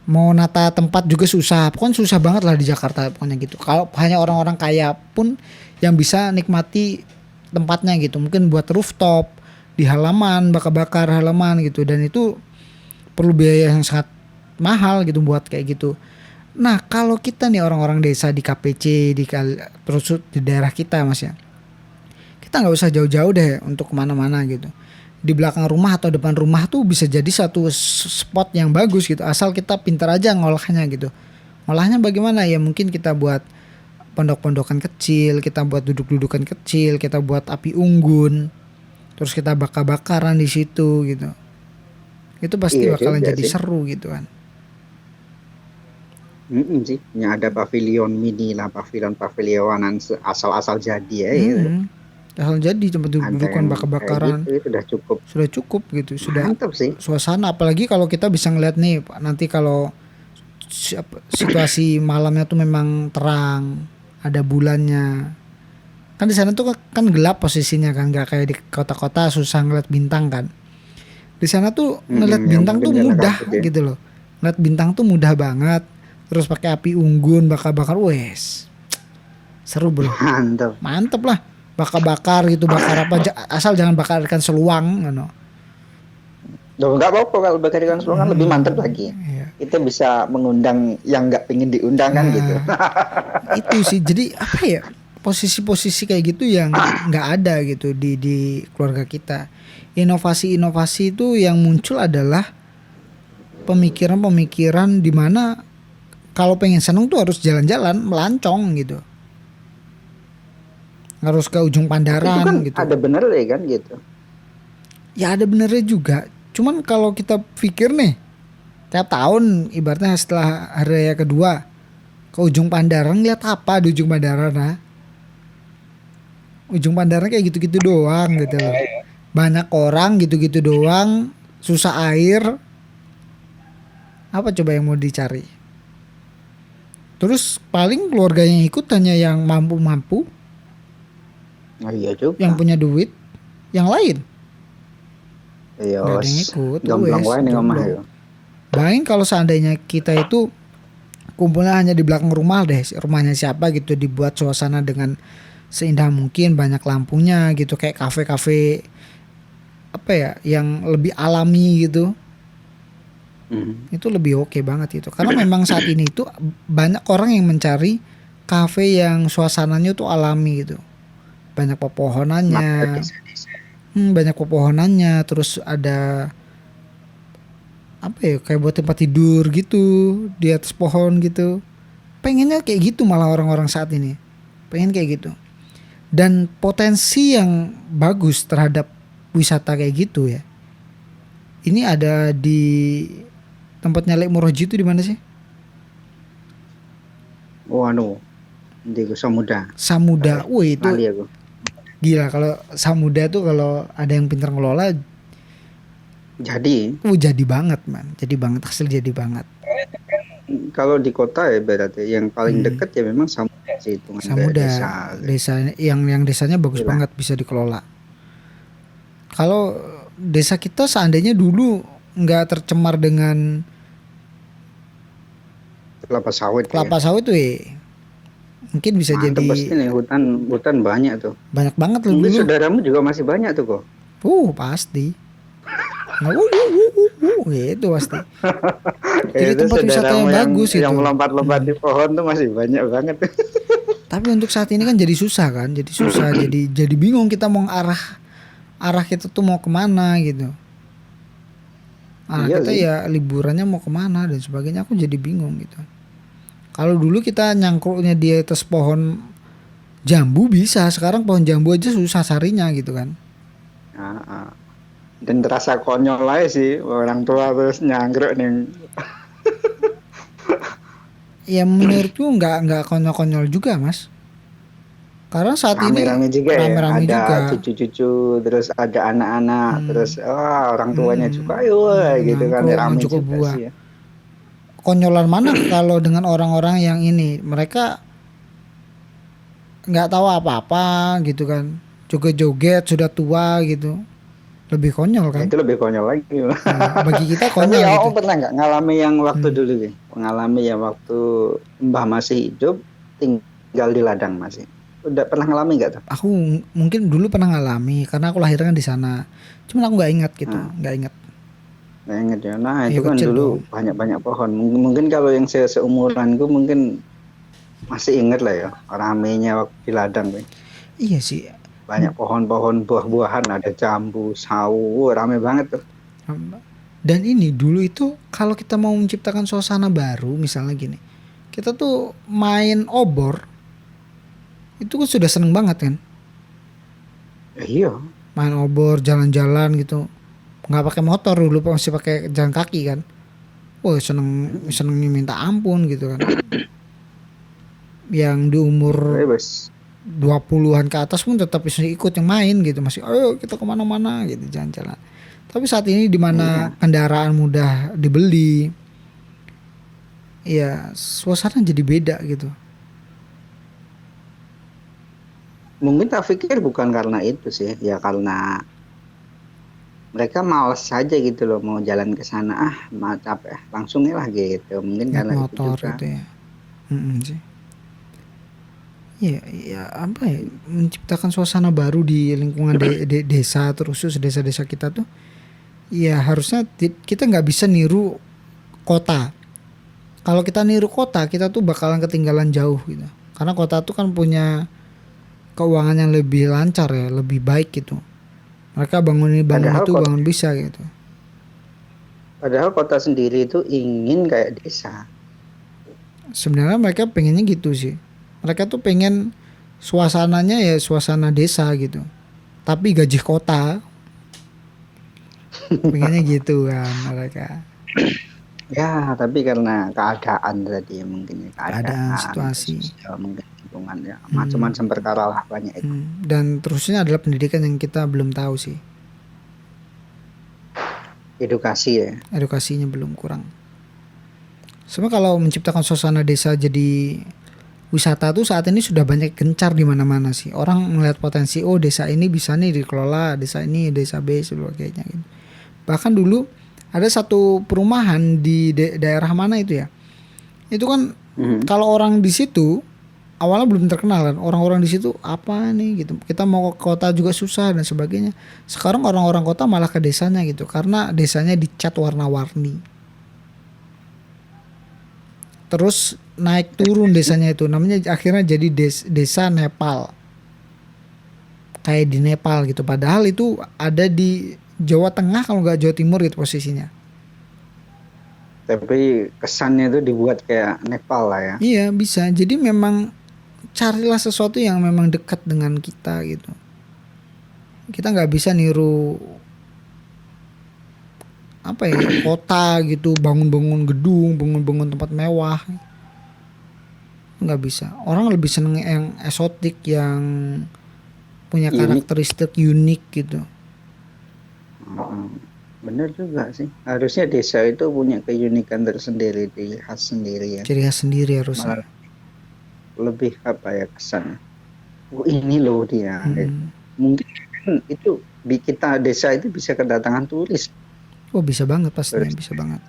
[SPEAKER 2] Mau nata tempat juga susah. Pokoknya susah banget lah di Jakarta pokoknya gitu. Kalau hanya orang-orang kaya pun yang bisa nikmati tempatnya gitu. Mungkin buat rooftop di halaman, bakar-bakar halaman gitu, dan itu perlu biaya yang sangat mahal gitu buat kayak gitu. Nah, kalau kita nih orang-orang desa di KPC terus di daerah kita Mas ya. Kita nggak usah jauh-jauh deh untuk kemana-mana gitu. Di belakang rumah atau depan rumah tuh bisa jadi satu spot yang bagus gitu. Asal kita pintar aja ngolahnya gitu. Ngolahnya bagaimana ya, mungkin kita buat pondok-pondokan kecil, kita buat duduk-dudukan kecil, kita buat api unggun, terus kita bakar-bakaran di situ gitu. Itu pasti
[SPEAKER 1] Iya
[SPEAKER 2] bakalan
[SPEAKER 1] juga
[SPEAKER 2] jadi
[SPEAKER 1] sih.
[SPEAKER 2] seru gitu kan.
[SPEAKER 1] Sih, yang ada pavilion mini lah, pavilionan asal-asal jadi ya gitu.
[SPEAKER 2] Asal jadi tempat
[SPEAKER 1] Ada
[SPEAKER 2] duduk-dudukan,
[SPEAKER 1] yang kayak
[SPEAKER 2] bakar-bakaran,
[SPEAKER 1] gitu itu udah cukup
[SPEAKER 2] sudah cukup gitu, sudah
[SPEAKER 1] mantap sih.
[SPEAKER 2] suasana. Apalagi kalau kita bisa ngeliat nih nanti kalau situasi malamnya tuh memang terang, ada bulannya. Kan di sana tuh kan gelap posisinya kan, nggak kayak di kota-kota susah ngeliat bintang kan. Di sana tuh ngeliat
[SPEAKER 1] Ya
[SPEAKER 2] bintang
[SPEAKER 1] mungkin
[SPEAKER 2] tuh
[SPEAKER 1] karena
[SPEAKER 2] mudah
[SPEAKER 1] kabut ya.
[SPEAKER 2] gitu loh. Ngeliat bintang tuh mudah banget. Terus pakai api unggun, bakar-bakar, wes seru bro,
[SPEAKER 1] Mantap.
[SPEAKER 2] mantep lah. Bakar-bakar gitu, bakar apa asal jangan bakar ikan seluang gitu.
[SPEAKER 1] Loh, nggak apa-apa kalau bakar ikan seluruh kan lebih mantap lagi.
[SPEAKER 2] Iya.
[SPEAKER 1] Kita bisa mengundang yang nggak pengen diundang kan gitu.
[SPEAKER 2] Nah, itu sih jadi apa ya, posisi-posisi kayak gitu yang nggak ada gitu di keluarga kita. Inovasi-inovasi itu yang muncul adalah pemikiran-pemikiran di mana kalau pengen seneng tuh harus jalan-jalan melancong gitu, harus ke ujung
[SPEAKER 1] Tapi itu
[SPEAKER 2] Pandaran
[SPEAKER 1] kan
[SPEAKER 2] gitu.
[SPEAKER 1] ada bener ya kan gitu.
[SPEAKER 2] Ya ada benernya juga, cuman kalau kita pikir nih tiap tahun ibaratnya setelah hari raya kedua ke ujung Pandaran, lihat apa di ujung Pandaran? Nah, ujung Pandaran kayak gitu-gitu doang gitu loh. Banyak orang gitu-gitu doang, susah air, apa coba yang mau dicari? Terus paling keluarga yang ikut hanya yang mampu-mampu,
[SPEAKER 1] Oh iya
[SPEAKER 2] yang
[SPEAKER 1] juga.
[SPEAKER 2] punya duit, yang lain
[SPEAKER 1] Iya,
[SPEAKER 2] nggak ada yang ikut,
[SPEAKER 1] gamblang
[SPEAKER 2] wes
[SPEAKER 1] wae ning omah
[SPEAKER 2] jomblo.
[SPEAKER 1] yo.
[SPEAKER 2] Bayangin kalau seandainya kita itu kumpulnya hanya di belakang rumah deh, rumahnya siapa gitu, dibuat suasana dengan seindah mungkin, banyak lampunya gitu, kayak kafe-kafe apa ya, yang lebih alami gitu.
[SPEAKER 1] Mhm.
[SPEAKER 2] Itu lebih oke banget itu. Karena memang saat ini itu banyak orang yang mencari kafe yang suasananya tuh alami gitu. Banyak
[SPEAKER 1] Maka
[SPEAKER 2] pepohonannya,
[SPEAKER 1] desa-desa.
[SPEAKER 2] banyak pepohonannya, terus ada apa ya, kayak buat tempat tidur gitu di atas pohon gitu. Pengennya kayak gitu malah orang-orang saat ini. Pengen kayak gitu. Dan potensi yang bagus terhadap wisata kayak gitu ya. Ini ada di tempatnya Lek Muroji itu di mana sih?
[SPEAKER 1] Oh anu, di Samudra.
[SPEAKER 2] Samuda. Wih itu
[SPEAKER 1] Lali aku.
[SPEAKER 2] gila, kalau Samuda tuh kalau ada yang pintar ngelola, jadi banget man. Jadi banget, hasil jadi banget.
[SPEAKER 1] Kalau di kota ya berarti yang paling
[SPEAKER 2] Hmm,
[SPEAKER 1] dekat ya memang Samudra sih hitungan kayak
[SPEAKER 2] Samuda,
[SPEAKER 1] desa.
[SPEAKER 2] desa yang desanya bagus
[SPEAKER 1] Itulah
[SPEAKER 2] banget bisa dikelola. Kalau desa kita seandainya dulu nggak tercemar dengan
[SPEAKER 1] kelapa sawit ya.
[SPEAKER 2] kelapa sawit tuh mungkin bisa
[SPEAKER 1] Mantap
[SPEAKER 2] jadi
[SPEAKER 1] pasti nih hutan hutan banyak tuh.
[SPEAKER 2] banyak banget loh
[SPEAKER 1] Mungkin
[SPEAKER 2] dulu.
[SPEAKER 1] saudaramu juga masih banyak tuh kok.
[SPEAKER 2] Pasti. Nah, gitu pasti. Jadi
[SPEAKER 1] Itu
[SPEAKER 2] tempat wisata
[SPEAKER 1] saudaramu
[SPEAKER 2] yang
[SPEAKER 1] yang
[SPEAKER 2] bagus itu.
[SPEAKER 1] melompat-lompat di pohon tuh masih banyak banget.
[SPEAKER 2] Tapi untuk saat ini kan jadi susah kan, jadi susah, jadi bingung kita mau arah kita tuh mau kemana gitu. Arah
[SPEAKER 1] Iya
[SPEAKER 2] kita
[SPEAKER 1] sih.
[SPEAKER 2] ya liburannya mau kemana dan sebagainya, aku jadi bingung gitu. Kalau dulu kita nyangkruknya di atas pohon jambu bisa, sekarang pohon jambu aja susah sarinya gitu kan.
[SPEAKER 1] Ah, ah. Dan terasa konyol aja sih orang tua terus nyangkruk nih
[SPEAKER 2] Ya menurutku nggak konyol-konyol juga mas. Karena saat ini
[SPEAKER 1] rame-rame juga ya.
[SPEAKER 2] rame-rame
[SPEAKER 1] Ada
[SPEAKER 2] juga.
[SPEAKER 1] cucu-cucu, terus ada anak-anak, terus
[SPEAKER 2] Hmm,
[SPEAKER 1] orang tuanya juga ayo gitu kan
[SPEAKER 2] nyangkruk
[SPEAKER 1] rame
[SPEAKER 2] nganjuk ke
[SPEAKER 1] juga
[SPEAKER 2] buah.
[SPEAKER 1] sih ya.
[SPEAKER 2] Konyolan mana kalau dengan orang-orang yang ini, mereka nggak tahu apa-apa gitu kan, joget-joget sudah tua gitu, lebih konyol
[SPEAKER 1] Ya
[SPEAKER 2] kan.
[SPEAKER 1] itu lebih konyol lagi.
[SPEAKER 2] Bagi kita
[SPEAKER 1] Tapi
[SPEAKER 2] konyol
[SPEAKER 1] ya
[SPEAKER 2] gitu.
[SPEAKER 1] om pernah nggak ngalami yang waktu
[SPEAKER 2] Hmm.
[SPEAKER 1] dulu nih? Mengalami ya waktu Mbah masih hidup tinggal di ladang masih. Udah pernah ngalami nggak tuh?
[SPEAKER 2] Aku mungkin dulu pernah ngalami karena aku lahirnya kan di sana, cuman aku nggak ingat gitu,
[SPEAKER 1] Nah,
[SPEAKER 2] nggak ingat.
[SPEAKER 1] nggak inget ya. Nah
[SPEAKER 2] Ya
[SPEAKER 1] itu kan
[SPEAKER 2] kecil
[SPEAKER 1] dulu
[SPEAKER 2] dong.
[SPEAKER 1] banyak-banyak pohon. Mungkin kalau yang seumuranku mungkin masih inget lah ya ramenya waktu di ladang. Nih.
[SPEAKER 2] Iya sih.
[SPEAKER 1] Banyak pohon-pohon buah-buahan, ada jambu, sawo, rame banget tuh.
[SPEAKER 2] Dan ini dulu itu kalau kita mau menciptakan suasana baru, misalnya gini, kita tuh main obor, itu kan sudah seneng banget kan.
[SPEAKER 1] Iya,
[SPEAKER 2] Main obor, jalan-jalan gitu. Nggak pakai motor dulu, masih pakai jalan kaki kan. wah seneng senengnya minta ampun gitu kan. Yang di umur
[SPEAKER 1] Bebas.
[SPEAKER 2] 20-an ke atas pun tetap bisa ikut yang main gitu, masih ayo kita kemana-mana gitu jalan-jalan. Tapi saat ini di mana
[SPEAKER 1] Iya.
[SPEAKER 2] kendaraan mudah dibeli, ya suasana jadi beda gitu.
[SPEAKER 1] Mungkin tak pikir bukan karena itu sih, ya karena mereka males saja gitu loh mau jalan ke sana, mau capek langsung ya lah gitu, mungkin
[SPEAKER 2] Naik
[SPEAKER 1] karena itu
[SPEAKER 2] motor
[SPEAKER 1] juga.
[SPEAKER 2] itu ya. Sih. Ya, ya apa ya, menciptakan suasana baru di lingkungan desa, terus desa-desa kita tuh, ya harusnya kita nggak bisa niru kota. Kalau kita niru kota, kita tuh bakalan ketinggalan jauh gitu. Karena kota tuh kan punya keuangan yang lebih lancar ya, lebih baik gitu. Mereka bangun
[SPEAKER 1] padahal
[SPEAKER 2] itu
[SPEAKER 1] kota
[SPEAKER 2] bangun bisa gitu.
[SPEAKER 1] padahal kota sendiri itu ingin kayak desa.
[SPEAKER 2] Sebenarnya mereka pengennya gitu sih. Mereka tuh pengen suasananya ya suasana desa gitu. Tapi gaji kota, pengennya gitu kan mereka.
[SPEAKER 1] Ya, tapi karena keadaan tadi mungkin ya,
[SPEAKER 2] Keadaan,
[SPEAKER 1] keadaan atau
[SPEAKER 2] situasi.
[SPEAKER 1] sosial mungkin lingkungan ya,
[SPEAKER 2] Hmm,
[SPEAKER 1] macam-macam perkara lah banyak itu.
[SPEAKER 2] Dan terusnya adalah pendidikan yang kita belum tahu sih.
[SPEAKER 1] Edukasi ya.
[SPEAKER 2] Edukasinya belum kurang. Sebenarnya kalau menciptakan suasana desa jadi wisata tuh saat ini sudah banyak gencar di mana-mana sih. Orang melihat potensi, oh desa ini bisa nih dikelola, desa ini, desa B sebagainya gitu. Bahkan dulu ada satu perumahan di daerah mana itu ya. Itu kan
[SPEAKER 1] Mhm.
[SPEAKER 2] kalau orang di situ awalnya belum terkenal kan. Orang-orang di situ apa nih gitu. Kita mau ke kota juga susah dan sebagainya. Sekarang orang-orang kota malah ke desanya gitu karena desanya dicat warna-warni. Terus naik turun desanya itu namanya akhirnya jadi desa Nepal, kayak di Nepal gitu, padahal itu ada di Jawa Tengah kalau nggak Jawa Timur gitu posisinya.
[SPEAKER 1] Tapi kesannya itu dibuat kayak Nepal lah ya.
[SPEAKER 2] Iya bisa, jadi memang carilah sesuatu yang memang dekat dengan kita gitu. Kita nggak bisa niru apa ya kota gitu, bangun-bangun gedung, bangun-bangun tempat mewah, nggak bisa. Orang lebih seneng yang esotik, yang punya
[SPEAKER 1] Unik.
[SPEAKER 2] karakteristik unik gitu.
[SPEAKER 1] Mhm. Bener juga sih. Harusnya desa itu punya keunikan tersendiri, ciri khas sendiri ya.
[SPEAKER 2] Ciri khas sendiri harusnya.
[SPEAKER 1] Malah lebih apa ya kesannya. Oh ini loh dia.
[SPEAKER 2] Mm-mm.
[SPEAKER 1] Mungkin kan itu kita desa itu bisa kedatangan turis.
[SPEAKER 2] Oh bisa banget pastinya,
[SPEAKER 1] Turis.
[SPEAKER 2] bisa banget.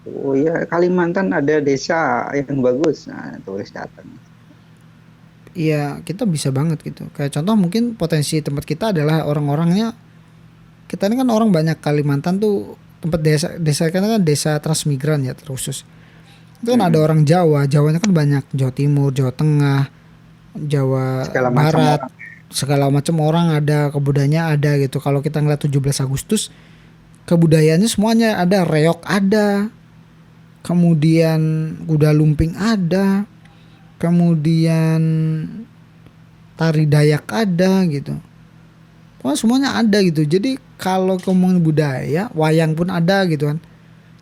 [SPEAKER 1] Oh ya Kalimantan ada desa yang bagus. Nah, turis datang.
[SPEAKER 2] Iya kita bisa banget gitu. Kayak contoh mungkin potensi tempat kita adalah orang-orangnya. Kita ini kan orang banyak Kalimantan tuh, tempat desa desa kan desa transmigran ya khusus. Itu kan ada
[SPEAKER 1] Mm-mm.
[SPEAKER 2] orang Jawa, Jawanya kan banyak, Jawa Timur, Jawa Tengah, Jawa
[SPEAKER 1] Segala macam
[SPEAKER 2] Barat,
[SPEAKER 1] orang.
[SPEAKER 2] segala macam orang ada, kebudayaannya ada gitu. Kalau kita ngeliat 17 Agustus, kebudayaannya semuanya ada, reok ada, kemudian kuda lumping ada, kemudian tari Dayak ada gitu. Pokoknya semuanya ada gitu. Jadi kalau ngomongin budaya, wayang pun ada gitu kan.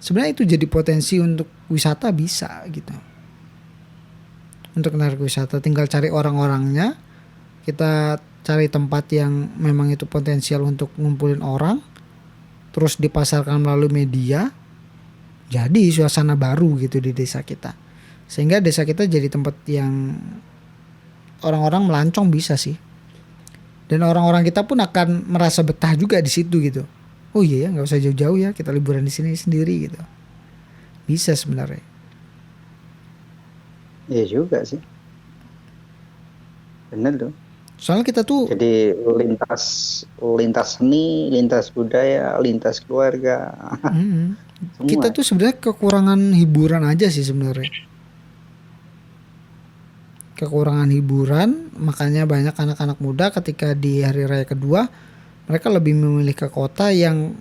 [SPEAKER 2] Sebenarnya itu jadi potensi untuk wisata bisa gitu. Untuk menarik wisata tinggal cari orang-orangnya. Kita cari tempat yang memang itu potensial untuk ngumpulin orang. Terus dipasarkan melalui media. Jadi suasana baru gitu di desa kita. Sehingga desa kita jadi tempat yang orang-orang melancong bisa sih. Dan orang-orang kita pun akan merasa betah juga di situ gitu. Oh iya ya, nggak usah jauh-jauh ya, kita liburan di sini sendiri gitu. Bisa sebenarnya.
[SPEAKER 1] Iya juga sih. Bener tuh.
[SPEAKER 2] Soalnya kita tuh
[SPEAKER 1] Jadi lintas lintas seni, lintas budaya, lintas keluarga,
[SPEAKER 2] mm, kita
[SPEAKER 1] semua.
[SPEAKER 2] tuh sebenarnya kekurangan hiburan aja sih sebenarnya. Kekurangan hiburan, makanya banyak anak-anak muda ketika di hari raya kedua mereka lebih memilih ke kota yang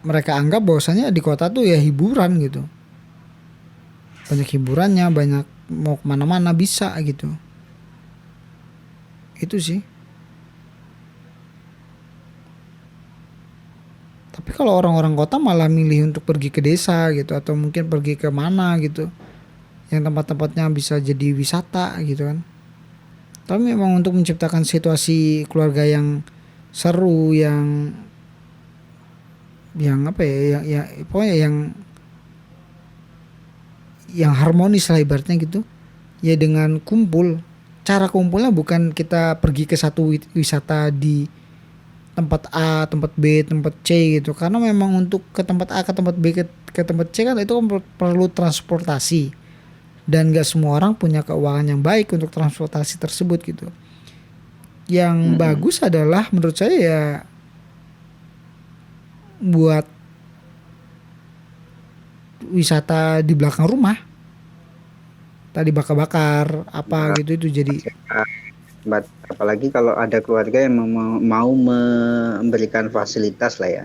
[SPEAKER 2] mereka anggap bahwasanya di kota tuh ya hiburan gitu. Banyak hiburannya, banyak mau kemana-mana bisa gitu. Itu sih. Tapi kalau orang-orang kota malah milih untuk pergi ke desa gitu, atau mungkin pergi ke mana gitu, yang tempat-tempatnya bisa jadi wisata gitu kan. Tapi memang untuk menciptakan situasi keluarga yang seru, yang apa ya, yang pokoknya yang harmonis lah ibaratnya gitu. Ya dengan kumpul. Cara kumpulnya bukan kita pergi ke satu wisata di tempat A, tempat B, tempat C gitu. Karena memang untuk ke tempat A, ke tempat B, ke tempat C kan itu kan perlu transportasi. Dan gak semua orang punya keuangan yang baik untuk transportasi tersebut gitu. Yang bagus adalah menurut saya ya buat wisata di belakang rumah. Tadi bakar-bakar apa gitu, itu jadi
[SPEAKER 1] Apalagi kalau ada keluarga yang mau memberikan fasilitas lah ya,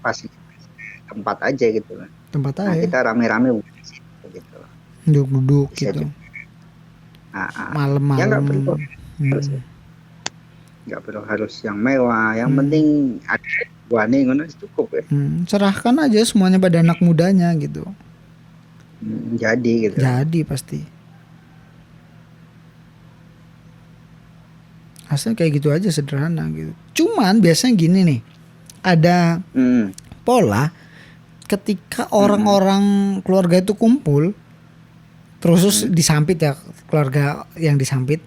[SPEAKER 1] fasilitas tempat aja gitu lah.
[SPEAKER 2] tempat
[SPEAKER 1] Nah,
[SPEAKER 2] aja
[SPEAKER 1] kita rame-rame bukan di situ gitu.
[SPEAKER 2] duduk-duduk
[SPEAKER 1] Bisa
[SPEAKER 2] gitu
[SPEAKER 1] juga. Ya
[SPEAKER 2] malam-malam.
[SPEAKER 1] Nggak perlu harus yang mewah, yang penting ada wani ngono cukup ya.
[SPEAKER 2] Serahkan aja semuanya pada anak mudanya gitu.
[SPEAKER 1] Jadi gitu.
[SPEAKER 2] Jadi pasti. Hasilnya kayak gitu aja, sederhana gitu. Cuman biasanya gini nih, ada pola ketika orang-orang keluarga itu kumpul, terus disampit ya, keluarga yang disampit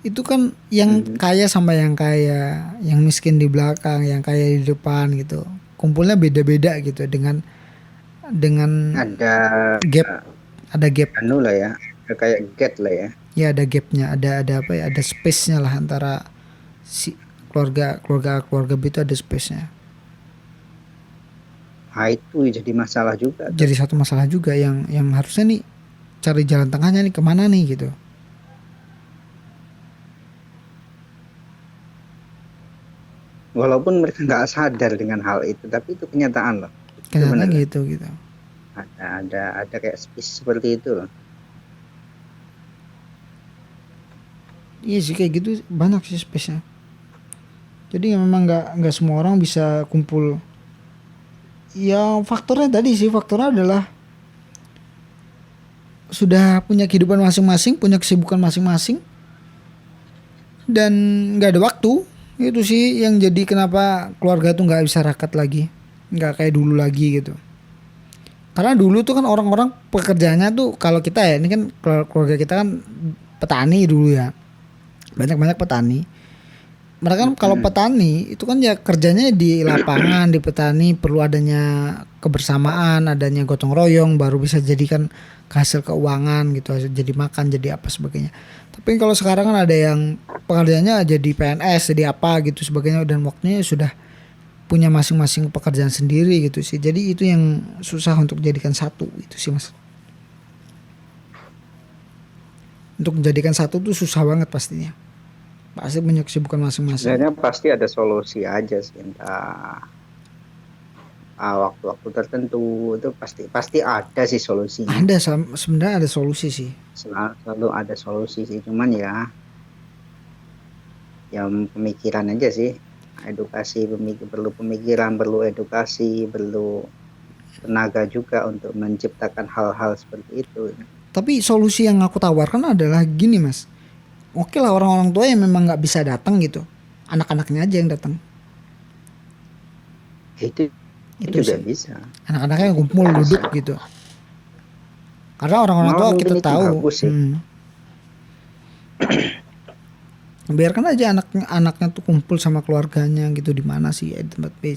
[SPEAKER 2] itu kan yang kaya sama yang kaya, yang miskin di belakang, yang kaya di depan gitu. Kumpulnya beda-beda gitu, dengan
[SPEAKER 1] ada
[SPEAKER 2] gap
[SPEAKER 1] anu lah ya, kayak gap lah ya.
[SPEAKER 2] Ya ada gapnya, ada apa ya, ada space-nya lah antara si keluarga B itu, ada space-nya.
[SPEAKER 1] Nah, itu jadi masalah juga.
[SPEAKER 2] Jadi satu masalah juga yang harusnya nih cari jalan tengahnya nih, kemana nih gitu.
[SPEAKER 1] Walaupun mereka nggak sadar dengan hal itu, tapi itu kenyataan loh.
[SPEAKER 2] Kenyataan gitu.
[SPEAKER 1] Ada kayak space seperti itu loh.
[SPEAKER 2] Iya sih, kayak gitu banyak sih space-nya. Jadi memang nggak semua orang bisa kumpul. Ya faktornya adalah sudah punya kehidupan masing-masing, punya kesibukan masing-masing, dan nggak ada waktu. Itu sih yang jadi kenapa keluarga tuh nggak bisa rakat lagi, nggak kayak dulu lagi gitu. Karena dulu tuh kan orang-orang pekerjaannya tuh, kalau kita ya, ini kan keluarga kita kan petani dulu ya, banyak petani. Mereka kan kalau petani itu kan ya kerjanya di lapangan, di petani perlu adanya kebersamaan, adanya gotong royong, baru bisa jadikan hasil keuangan gitu, jadi makan, jadi apa sebagainya. Tapi kalau sekarang kan ada yang pekerjaannya jadi PNS, jadi apa gitu sebagainya, dan waktunya sudah punya masing-masing pekerjaan sendiri gitu sih. Jadi itu yang susah untuk jadikan satu itu sih mas. Untuk menjadikan satu tuh susah banget pastinya. Pasti punya kesibukan masing-masing.
[SPEAKER 1] Sebenarnya pasti ada solusi aja sih, entah waktu-waktu tertentu itu pasti ada sih solusinya.
[SPEAKER 2] Ada, sebenarnya ada solusi sih.
[SPEAKER 1] Selalu ada solusi sih, cuman ya pemikiran aja sih. Edukasi, perlu pemikiran, perlu edukasi, perlu tenaga juga untuk menciptakan hal-hal seperti itu.
[SPEAKER 2] Tapi solusi yang aku tawarkan adalah gini mas, oke lah orang-orang tua yang memang nggak bisa datang gitu, anak-anaknya aja yang datang.
[SPEAKER 1] Itu juga sih bisa.
[SPEAKER 2] Anak-anaknya kumpul duduk gitu. Karena orang-orang tua kita tahu. Biarkan aja anaknya tuh kumpul sama keluarganya gitu, di mana sih, di tempat B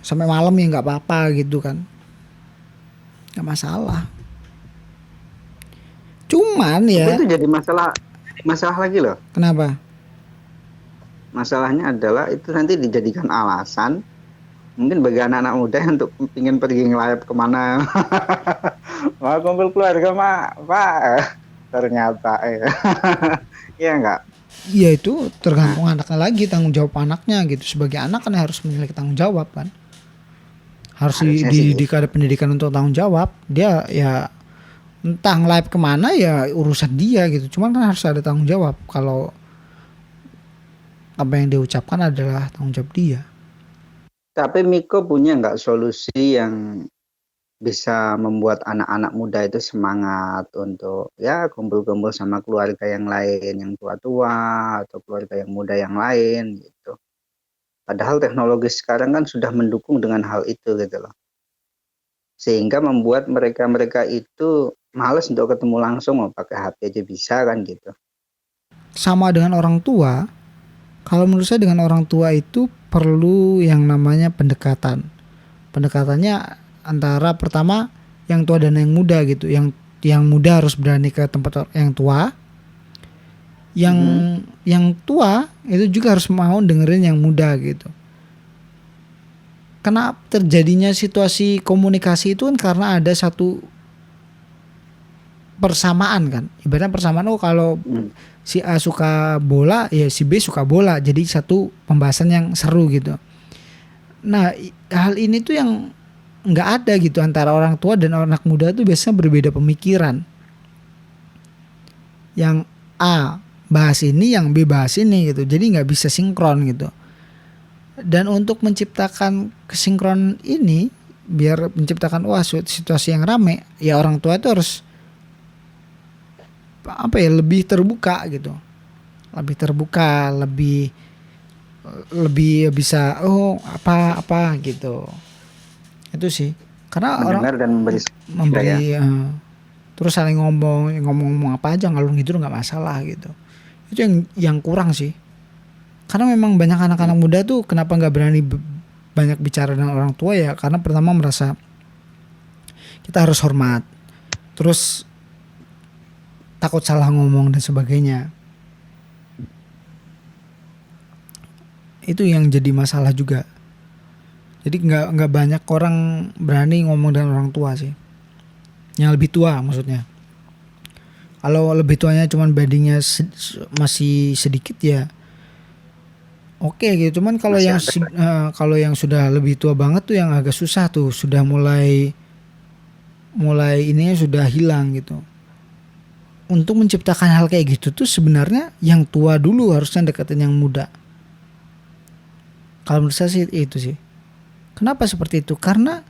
[SPEAKER 2] sampai malam ya nggak apa-apa gitu kan, nggak masalah. Cuman ya
[SPEAKER 1] itu jadi masalah lagi loh.
[SPEAKER 2] Kenapa?
[SPEAKER 1] Masalahnya adalah itu nanti dijadikan alasan mungkin bagi anak-anak muda untuk ingin pergi ngelayap kemana. Mau kumpul keluarga pak, ternyata iya enggak.
[SPEAKER 2] Iya, itu tergantung anaknya lagi, tanggung jawab anaknya gitu. Sebagai anak kan harus memiliki tanggung jawab kan, harus dididik, ada pendidikan untuk tanggung jawab. Dia ya entah nge-live kemana ya urusan dia gitu, cuman kan harus ada tanggung jawab kalau apa yang dia ucapkan adalah tanggung jawab dia.
[SPEAKER 1] Tapi Miko punya nggak solusi yang bisa membuat anak-anak muda itu semangat untuk ya kumpul-kumpul sama keluarga yang lain, yang tua-tua atau keluarga yang muda yang lain gitu. Padahal teknologi sekarang kan sudah mendukung dengan hal itu gitu loh. Sehingga membuat mereka-mereka itu males untuk ketemu langsung, mau pakai HP aja bisa kan gitu.
[SPEAKER 2] Sama dengan orang tua, kalau menurut saya dengan orang tua itu perlu yang namanya pendekatan. Pendekatannya antara pertama yang tua dan yang muda gitu. Yang muda harus berani ke tempat yang tua. Yang yang tua itu juga harus mau dengerin yang muda gitu. Karena terjadinya situasi komunikasi itu kan karena ada satu persamaan kan. Ibaratnya persamaan, oh kalau si A suka bola ya si B suka bola, jadi satu pembahasan yang seru gitu. Nah hal ini tuh yang nggak ada gitu antara orang tua dan anak muda tuh biasanya berbeda pemikiran. Yang A bahas ini, yang B bahas ini gitu, jadi nggak bisa sinkron gitu. Dan untuk menciptakan kesinkron ini, biar menciptakan situasi yang rame, ya orang tua itu harus apa ya, lebih terbuka gitu, lebih terbuka, lebih bisa apa gitu. Itu sih karena
[SPEAKER 1] Mendengar dan
[SPEAKER 2] memberi terus saling ngomong apa aja ngalur ngidul nggak masalah gitu. Itu yang kurang sih, karena memang banyak anak-anak muda tuh kenapa nggak berani banyak bicara dengan orang tua ya, karena pertama merasa kita harus hormat, terus takut salah ngomong dan sebagainya. Itu yang jadi masalah juga. Jadi nggak banyak orang berani ngomong dengan orang tua sih, yang lebih tua maksudnya. Kalau lebih tuanya cuman bandingnya masih sedikit ya oke gitu. Cuman kalau yang sudah lebih tua banget tuh yang agak susah tuh, sudah mulai ininya sudah hilang gitu. Untuk menciptakan hal kayak gitu tuh sebenarnya yang tua dulu harusnya deketin yang muda. Kalau menurut saya sih itu sih. Kenapa seperti itu? Karena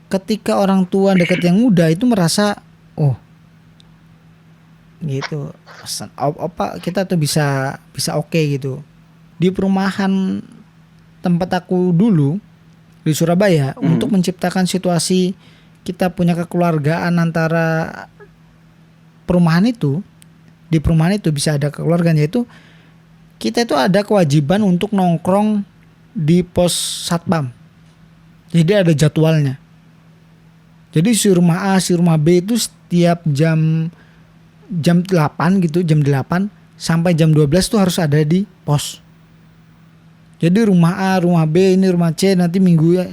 [SPEAKER 2] ketika orang tua deket yang muda itu merasa gitu, apa kita tuh bisa oke gitu. Di perumahan tempat aku dulu di Surabaya, untuk menciptakan situasi kita punya kekeluargaan antara perumahan itu, di perumahan itu bisa ada kekeluargaan, yaitu kita itu ada kewajiban untuk nongkrong di pos satpam. Jadi ada jadwalnya. Jadi si rumah A, si rumah B itu setiap jam 8 gitu, jam 8 sampai jam 12 tuh harus ada di pos. Jadi rumah A, rumah B, ini rumah C, nanti minggu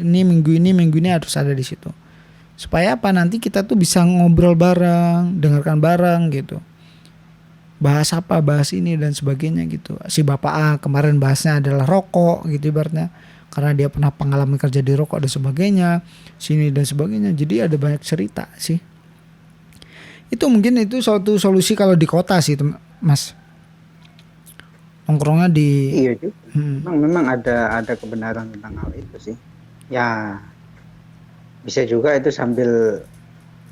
[SPEAKER 2] ini harus ada di situ. Supaya apa? Nanti kita tuh bisa ngobrol bareng, dengarkan bareng gitu. Bahas apa, bahas ini dan sebagainya gitu. Si Bapak A kemarin bahasnya adalah rokok gitu ibaratnya, karena dia pernah pengalaman kerja di rokok dan sebagainya, sini dan sebagainya. Jadi ada banyak cerita sih. Itu mungkin itu suatu solusi kalau di kota sih Mas. Nongkrongnya di
[SPEAKER 1] iya juga. Memang ada kebenaran tentang hal itu sih. Ya bisa juga itu sambil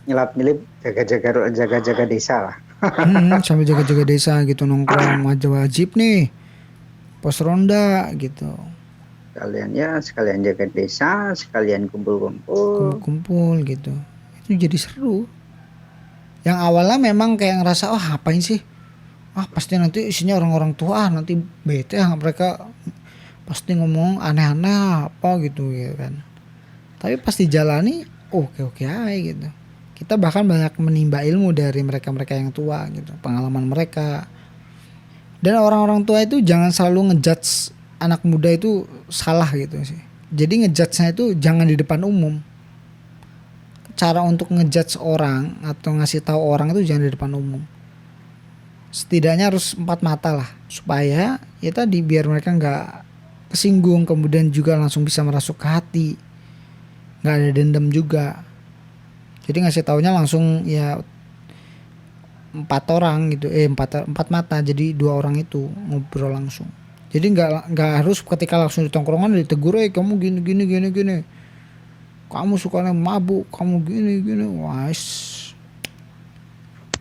[SPEAKER 1] nyelap-nyelip jaga-jaga desa lah.
[SPEAKER 2] Sambil jaga-jaga desa gitu, nongkrong wajib nih pos ronda gitu.
[SPEAKER 1] Sekalian jaga desa, sekalian kumpul
[SPEAKER 2] gitu. Itu jadi seru. Yang awalnya memang kayak ngerasa ngapain sih, pasti nanti isinya orang-orang tua, nanti bete mereka pasti ngomong aneh-aneh apa gitu ya kan. Tapi pasti jalani oke aja gitu. Kita bahkan banyak menimba ilmu dari mereka-mereka yang tua gitu, pengalaman mereka. Dan orang-orang tua itu jangan selalu ngejudge anak muda itu salah gitu sih. Jadi ngejudge-nya itu jangan di depan umum. Cara untuk ngejudge orang atau ngasih tahu orang itu jangan di depan umum. Setidaknya harus 4 mata lah, supaya ya tadi biar mereka nggak kesinggung, kemudian juga langsung bisa merasuk ke hati, nggak ada dendam juga. Jadi ngasih taunya langsung ya 4 orang gitu, 4 mata, jadi 2 orang itu ngobrol langsung. Jadi nggak harus ketika langsung di tongkrongan ditegur, kamu gini gini gini gini, kamu sukanya mabuk, kamu gini gini, wah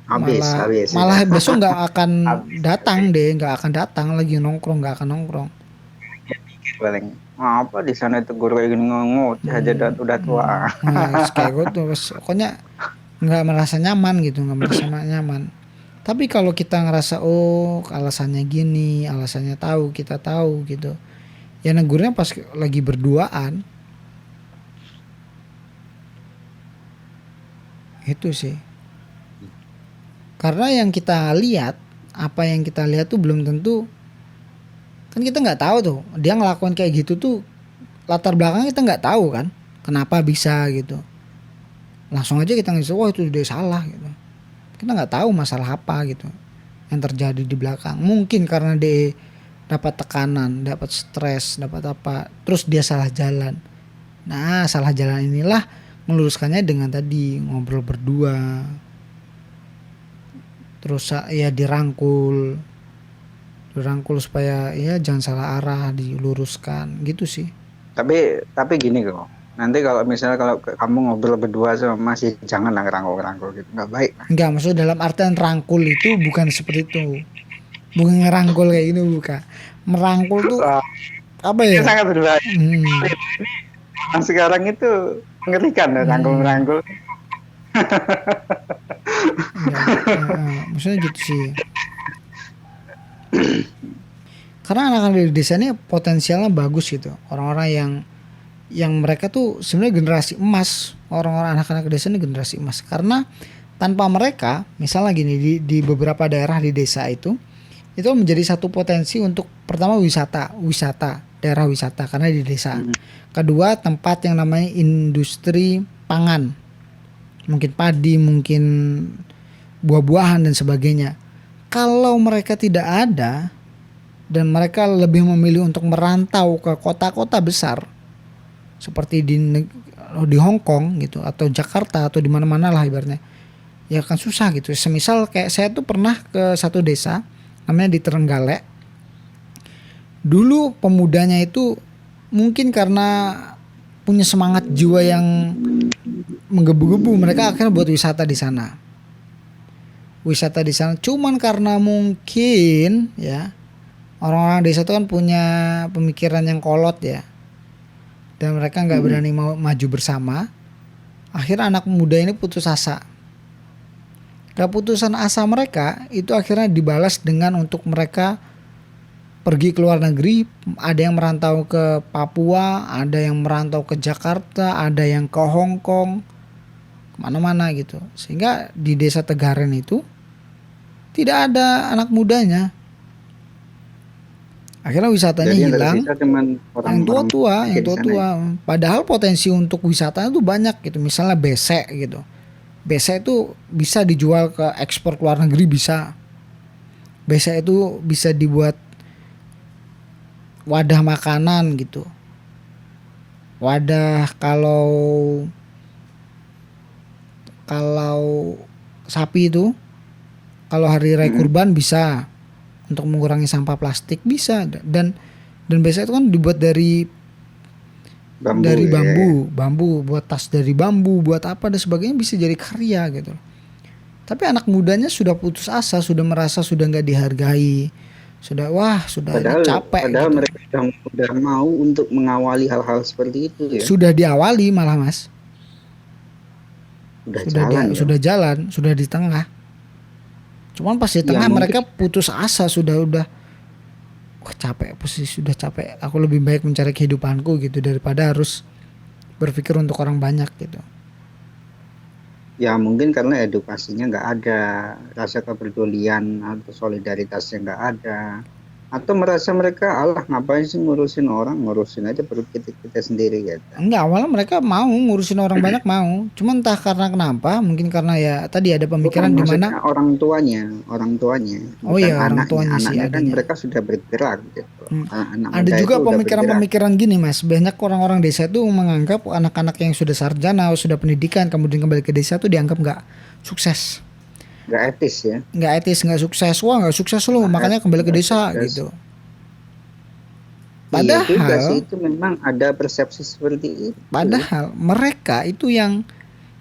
[SPEAKER 1] Habis
[SPEAKER 2] malah
[SPEAKER 1] habis
[SPEAKER 2] malah
[SPEAKER 1] sudah.
[SPEAKER 2] besok nggak akan
[SPEAKER 1] Habis
[SPEAKER 2] datang deh, nggak akan datang lagi nongkrong, nggak akan nongkrong.
[SPEAKER 1] paling apa di sana itu guru kayak gini ngoceh aja udah tua.
[SPEAKER 2] Nah, kayak gitu, pokoknya nggak merasa nyaman gitu, nggak merasa nyaman. Tapi kalau kita ngerasa oh alasannya gini, alasannya tahu, kita tahu gitu, ya negurnya pas lagi berduaan, itu sih. Karena yang kita lihat, apa yang kita lihat tuh belum tentu, kan kita nggak tahu tuh dia ngelakuin kayak gitu tuh latar belakangnya kita nggak tahu kan, kenapa bisa gitu. Langsung aja kita ngerasa wah itu dia salah gitu. Kita nggak tahu masalah apa gitu yang terjadi di belakang. Mungkin karena dia dapat tekanan, dapat stres, dapat apa, terus dia salah jalan. Nah, salah jalan inilah meluruskannya dengan tadi ngobrol berdua. Terus ya dirangkul supaya ya jangan salah arah, diluruskan gitu sih.
[SPEAKER 1] Tapi gini kok. Nanti kalau misalnya kalau kamu ngobrol berdua sama masih janganlah ngerangkul-ngerangkul gitu. Nggak baik.
[SPEAKER 2] Enggak, maksud dalam artian rangkul itu bukan seperti itu. Bukan ngerangkul kayak gitu, bukan. Merangkul tuh apa
[SPEAKER 1] Ini
[SPEAKER 2] ya?
[SPEAKER 1] sangat berbahaya.
[SPEAKER 2] Hmm,
[SPEAKER 1] Yang sekarang itu mengerikan rangkul-rangkul.
[SPEAKER 2] enggak. Maksudnya gitu sih. Karena anak-anak di desa ini potensialnya bagus gitu. Orang-orang yang mereka tuh sebenarnya generasi emas. Orang-orang anak-anak desa ini generasi emas. Karena tanpa mereka, misalnya gini di beberapa daerah di desa itu menjadi satu potensi untuk pertama wisata, daerah wisata karena di desa. Kedua, tempat yang namanya industri pangan. Mungkin padi, mungkin buah-buahan dan sebagainya. Kalau mereka tidak ada dan mereka lebih memilih untuk merantau ke kota-kota besar seperti di Hong Kong gitu atau Jakarta atau di mana-mana lah ibaratnya, ya akan susah gitu. Semisal kayak saya tuh pernah ke satu desa namanya di Trenggalek. Dulu pemudanya itu mungkin karena punya semangat jiwa yang menggebu-gebu, mereka akhirnya buat wisata di sana. Cuman karena mungkin ya orang-orang desa itu kan punya pemikiran yang kolot ya, dan mereka nggak berani mau maju bersama. Akhirnya anak muda ini putus asa. Keputusan asa mereka itu akhirnya dibalas dengan untuk mereka pergi ke luar negeri. Ada yang merantau ke Papua, ada yang merantau ke Jakarta, ada yang ke Hong Kong, kemana-mana gitu. Sehingga di desa Tegaren itu tidak ada anak mudanya. Akhirnya wisatanya
[SPEAKER 1] Jadi
[SPEAKER 2] hilang. Yang tua-tua. Padahal potensi untuk wisatanya tuh banyak gitu. Misalnya besek gitu. Besek itu bisa dijual ke ekspor ke luar negeri bisa. Besek itu bisa dibuat wadah makanan gitu. Wadah kalau sapi itu kalau hari raya kurban bisa untuk mengurangi sampah plastik bisa, dan biasanya itu kan dibuat dari bambu, buat tas dari bambu, buat apa dan sebagainya, bisa jadi karya gitu. Tapi anak mudanya sudah putus asa, sudah merasa sudah nggak dihargai, sudah capek.
[SPEAKER 1] Padahal
[SPEAKER 2] gitu.
[SPEAKER 1] Mereka sudah mau untuk mengawali hal-hal seperti itu ya.
[SPEAKER 2] Sudah diawali malah mas. Sudah jalan, sudah di tengah. Cuman pas di tengah mereka putus asa, sudah capek, sudah capek. Aku lebih baik mencari kehidupanku gitu daripada harus berpikir untuk orang banyak gitu.
[SPEAKER 1] Ya mungkin karena edukasinya nggak ada, rasa kepedulian atau solidaritasnya nggak ada, atau merasa mereka Allah ngapain sih ngurusin orang, ngurusin aja perut kita sendiri gitu.
[SPEAKER 2] Enggak, awalnya mereka mau ngurusin orang banyak mau, cuman entah karena kenapa, mungkin karena ya tadi ada pemikiran di mana
[SPEAKER 1] orang tuanya.
[SPEAKER 2] Oh iya, orang tuanya sih
[SPEAKER 1] kan
[SPEAKER 2] adanya.
[SPEAKER 1] mereka sudah bergerak gitu.
[SPEAKER 2] Ada juga pemikiran gini mas, banyak orang-orang desa itu menganggap anak-anak yang sudah sarjana, sudah pendidikan kemudian kembali ke desa tuh dianggap nggak sukses.
[SPEAKER 1] Nggak etis ya.
[SPEAKER 2] Nggak etis, nggak sukses. Wah nggak sukses lu, makanya kembali ke desa gitu.
[SPEAKER 1] Iya juga
[SPEAKER 2] Padahal
[SPEAKER 1] sih, itu memang ada persepsi seperti itu.
[SPEAKER 2] padahal mereka itu yang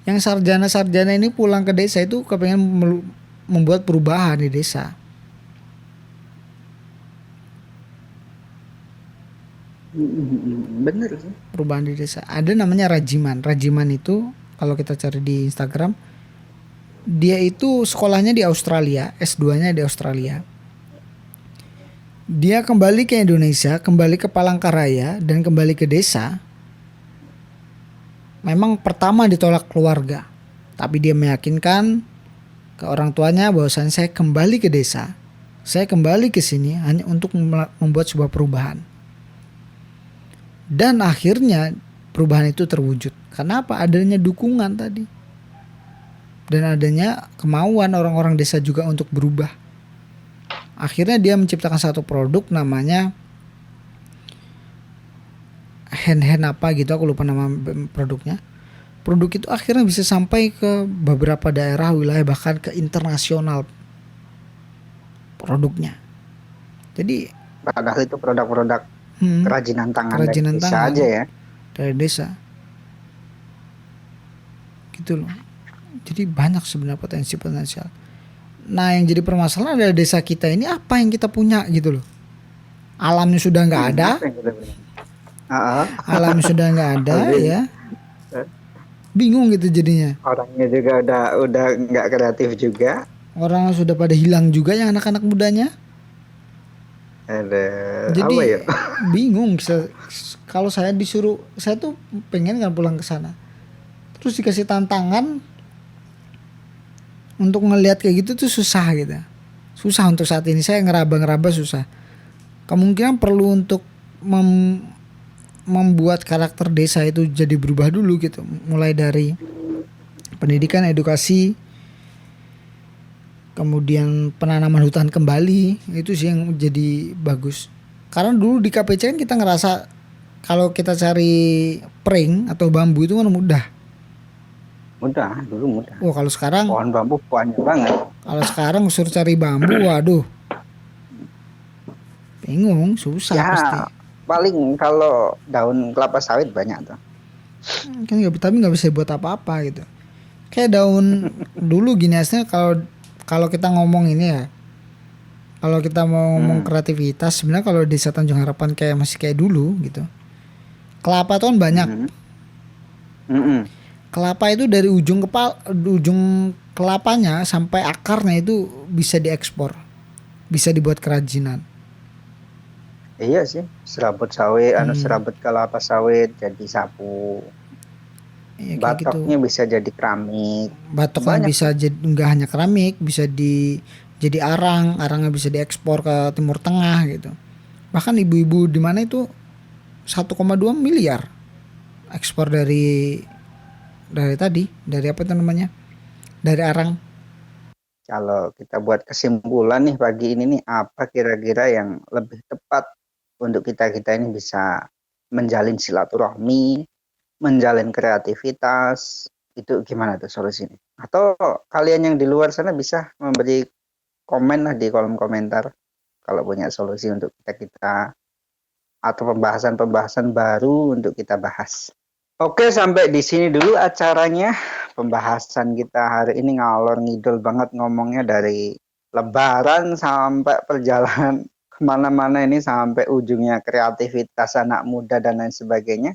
[SPEAKER 2] sarjana-sarjana ini pulang ke desa itu kepengen membuat perubahan di desa.
[SPEAKER 1] Bener sih.
[SPEAKER 2] Perubahan di desa. Ada namanya Rajiman. Rajiman itu kalau kita cari di Instagram, dia itu sekolahnya di Australia, S2-nya di Australia. Dia kembali ke Indonesia, kembali ke Palangkaraya dan kembali ke desa. Memang pertama ditolak keluarga, tapi dia meyakinkan ke orang tuanya bahwasan saya kembali ke desa. Saya kembali ke sini hanya untuk membuat sebuah perubahan. Dan akhirnya perubahan itu terwujud. Kenapa? Adanya dukungan tadi. Dan adanya kemauan orang-orang desa juga untuk berubah. Akhirnya dia menciptakan satu produk namanya hand apa gitu, aku lupa nama produknya. Produk itu akhirnya bisa sampai ke beberapa daerah, wilayah, bahkan ke internasional produknya. Jadi
[SPEAKER 1] Padahal itu produk-produk kerajinan tangan dari
[SPEAKER 2] kerajinan
[SPEAKER 1] desa
[SPEAKER 2] tangan
[SPEAKER 1] aja ya.
[SPEAKER 2] dari desa gitu loh. Jadi banyak sebenarnya potensial. Nah yang jadi permasalahan adalah desa kita ini apa yang kita punya gitu loh. Alamnya sudah nggak ada,
[SPEAKER 1] Apa yang kita bilang? Ah,
[SPEAKER 2] alamnya sudah nggak ada
[SPEAKER 1] Habis
[SPEAKER 2] ya, bingung gitu jadinya.
[SPEAKER 1] orangnya juga udah nggak kreatif juga.
[SPEAKER 2] Orang sudah pada hilang juga yang anak-anak mudanya.
[SPEAKER 1] Ada apa ya?
[SPEAKER 2] Jadi bingung. Kalau saya disuruh, saya tuh pengen kan pulang ke sana. Terus dikasih tantangan untuk ngelihat kayak gitu tuh susah gitu. Susah untuk saat ini, saya ngeraba-ngeraba susah. Kemungkinan perlu untuk membuat karakter desa itu jadi berubah dulu gitu. Mulai dari pendidikan, edukasi, kemudian penanaman hutan kembali, itu sih yang jadi bagus. Karena dulu di KPC kan kita ngerasa kalau kita cari pring atau bambu itu kan mudah.
[SPEAKER 1] Dulu mudah.
[SPEAKER 2] Wah kalau sekarang,
[SPEAKER 1] Pohon bambu banyak banget.
[SPEAKER 2] kalau sekarang suruh cari bambu, waduh, bingung, susah
[SPEAKER 1] Ya
[SPEAKER 2] pasti.
[SPEAKER 1] paling kalau daun kelapa sawit banyak tuh.
[SPEAKER 2] Kan tapi nggak bisa buat apa-apa gitu. Kayak daun dulu gini aslinya, kalau kita ngomong ini ya, kalau kita mau ngomong kreativitas, sebenarnya kalau desa Tanjung Harapan kayak masih kayak dulu gitu, kelapa tuh kan banyak. Kelapa itu dari ujung kelapanya sampai akarnya itu bisa diekspor, bisa dibuat kerajinan.
[SPEAKER 1] Iya sih, serabut sawit, serabut kelapa sawit jadi sapu.
[SPEAKER 2] Ya, kayak gitu.
[SPEAKER 1] Batoknya bisa jadi keramik.
[SPEAKER 2] Batoknya
[SPEAKER 1] Banyak
[SPEAKER 2] bisa jadi nggak hanya keramik, bisa jadi arangnya bisa diekspor ke Timur Tengah gitu. Bahkan ibu-ibu di mana itu 1,2 miliar ekspor dari apa itu namanya, dari arang.
[SPEAKER 1] Kalau kita buat kesimpulan nih pagi ini nih, apa kira-kira yang lebih tepat untuk kita ini bisa menjalin silaturahmi, menjalin kreativitas, itu gimana tuh solusinya? Atau kalian yang di luar sana bisa memberi komen lah di kolom komentar kalau punya solusi untuk kita atau pembahasan baru untuk kita bahas. Oke, sampai di sini dulu acaranya. Pembahasan kita hari ini ngalor ngidul banget ngomongnya, dari lebaran sampai perjalanan kemana-mana ini, sampai ujungnya kreativitas anak muda dan lain sebagainya.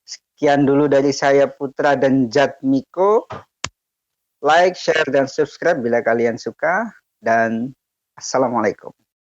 [SPEAKER 1] Sekian dulu dari saya Putra dan Jatmiko. Like, share, dan subscribe bila kalian suka. Dan assalamualaikum.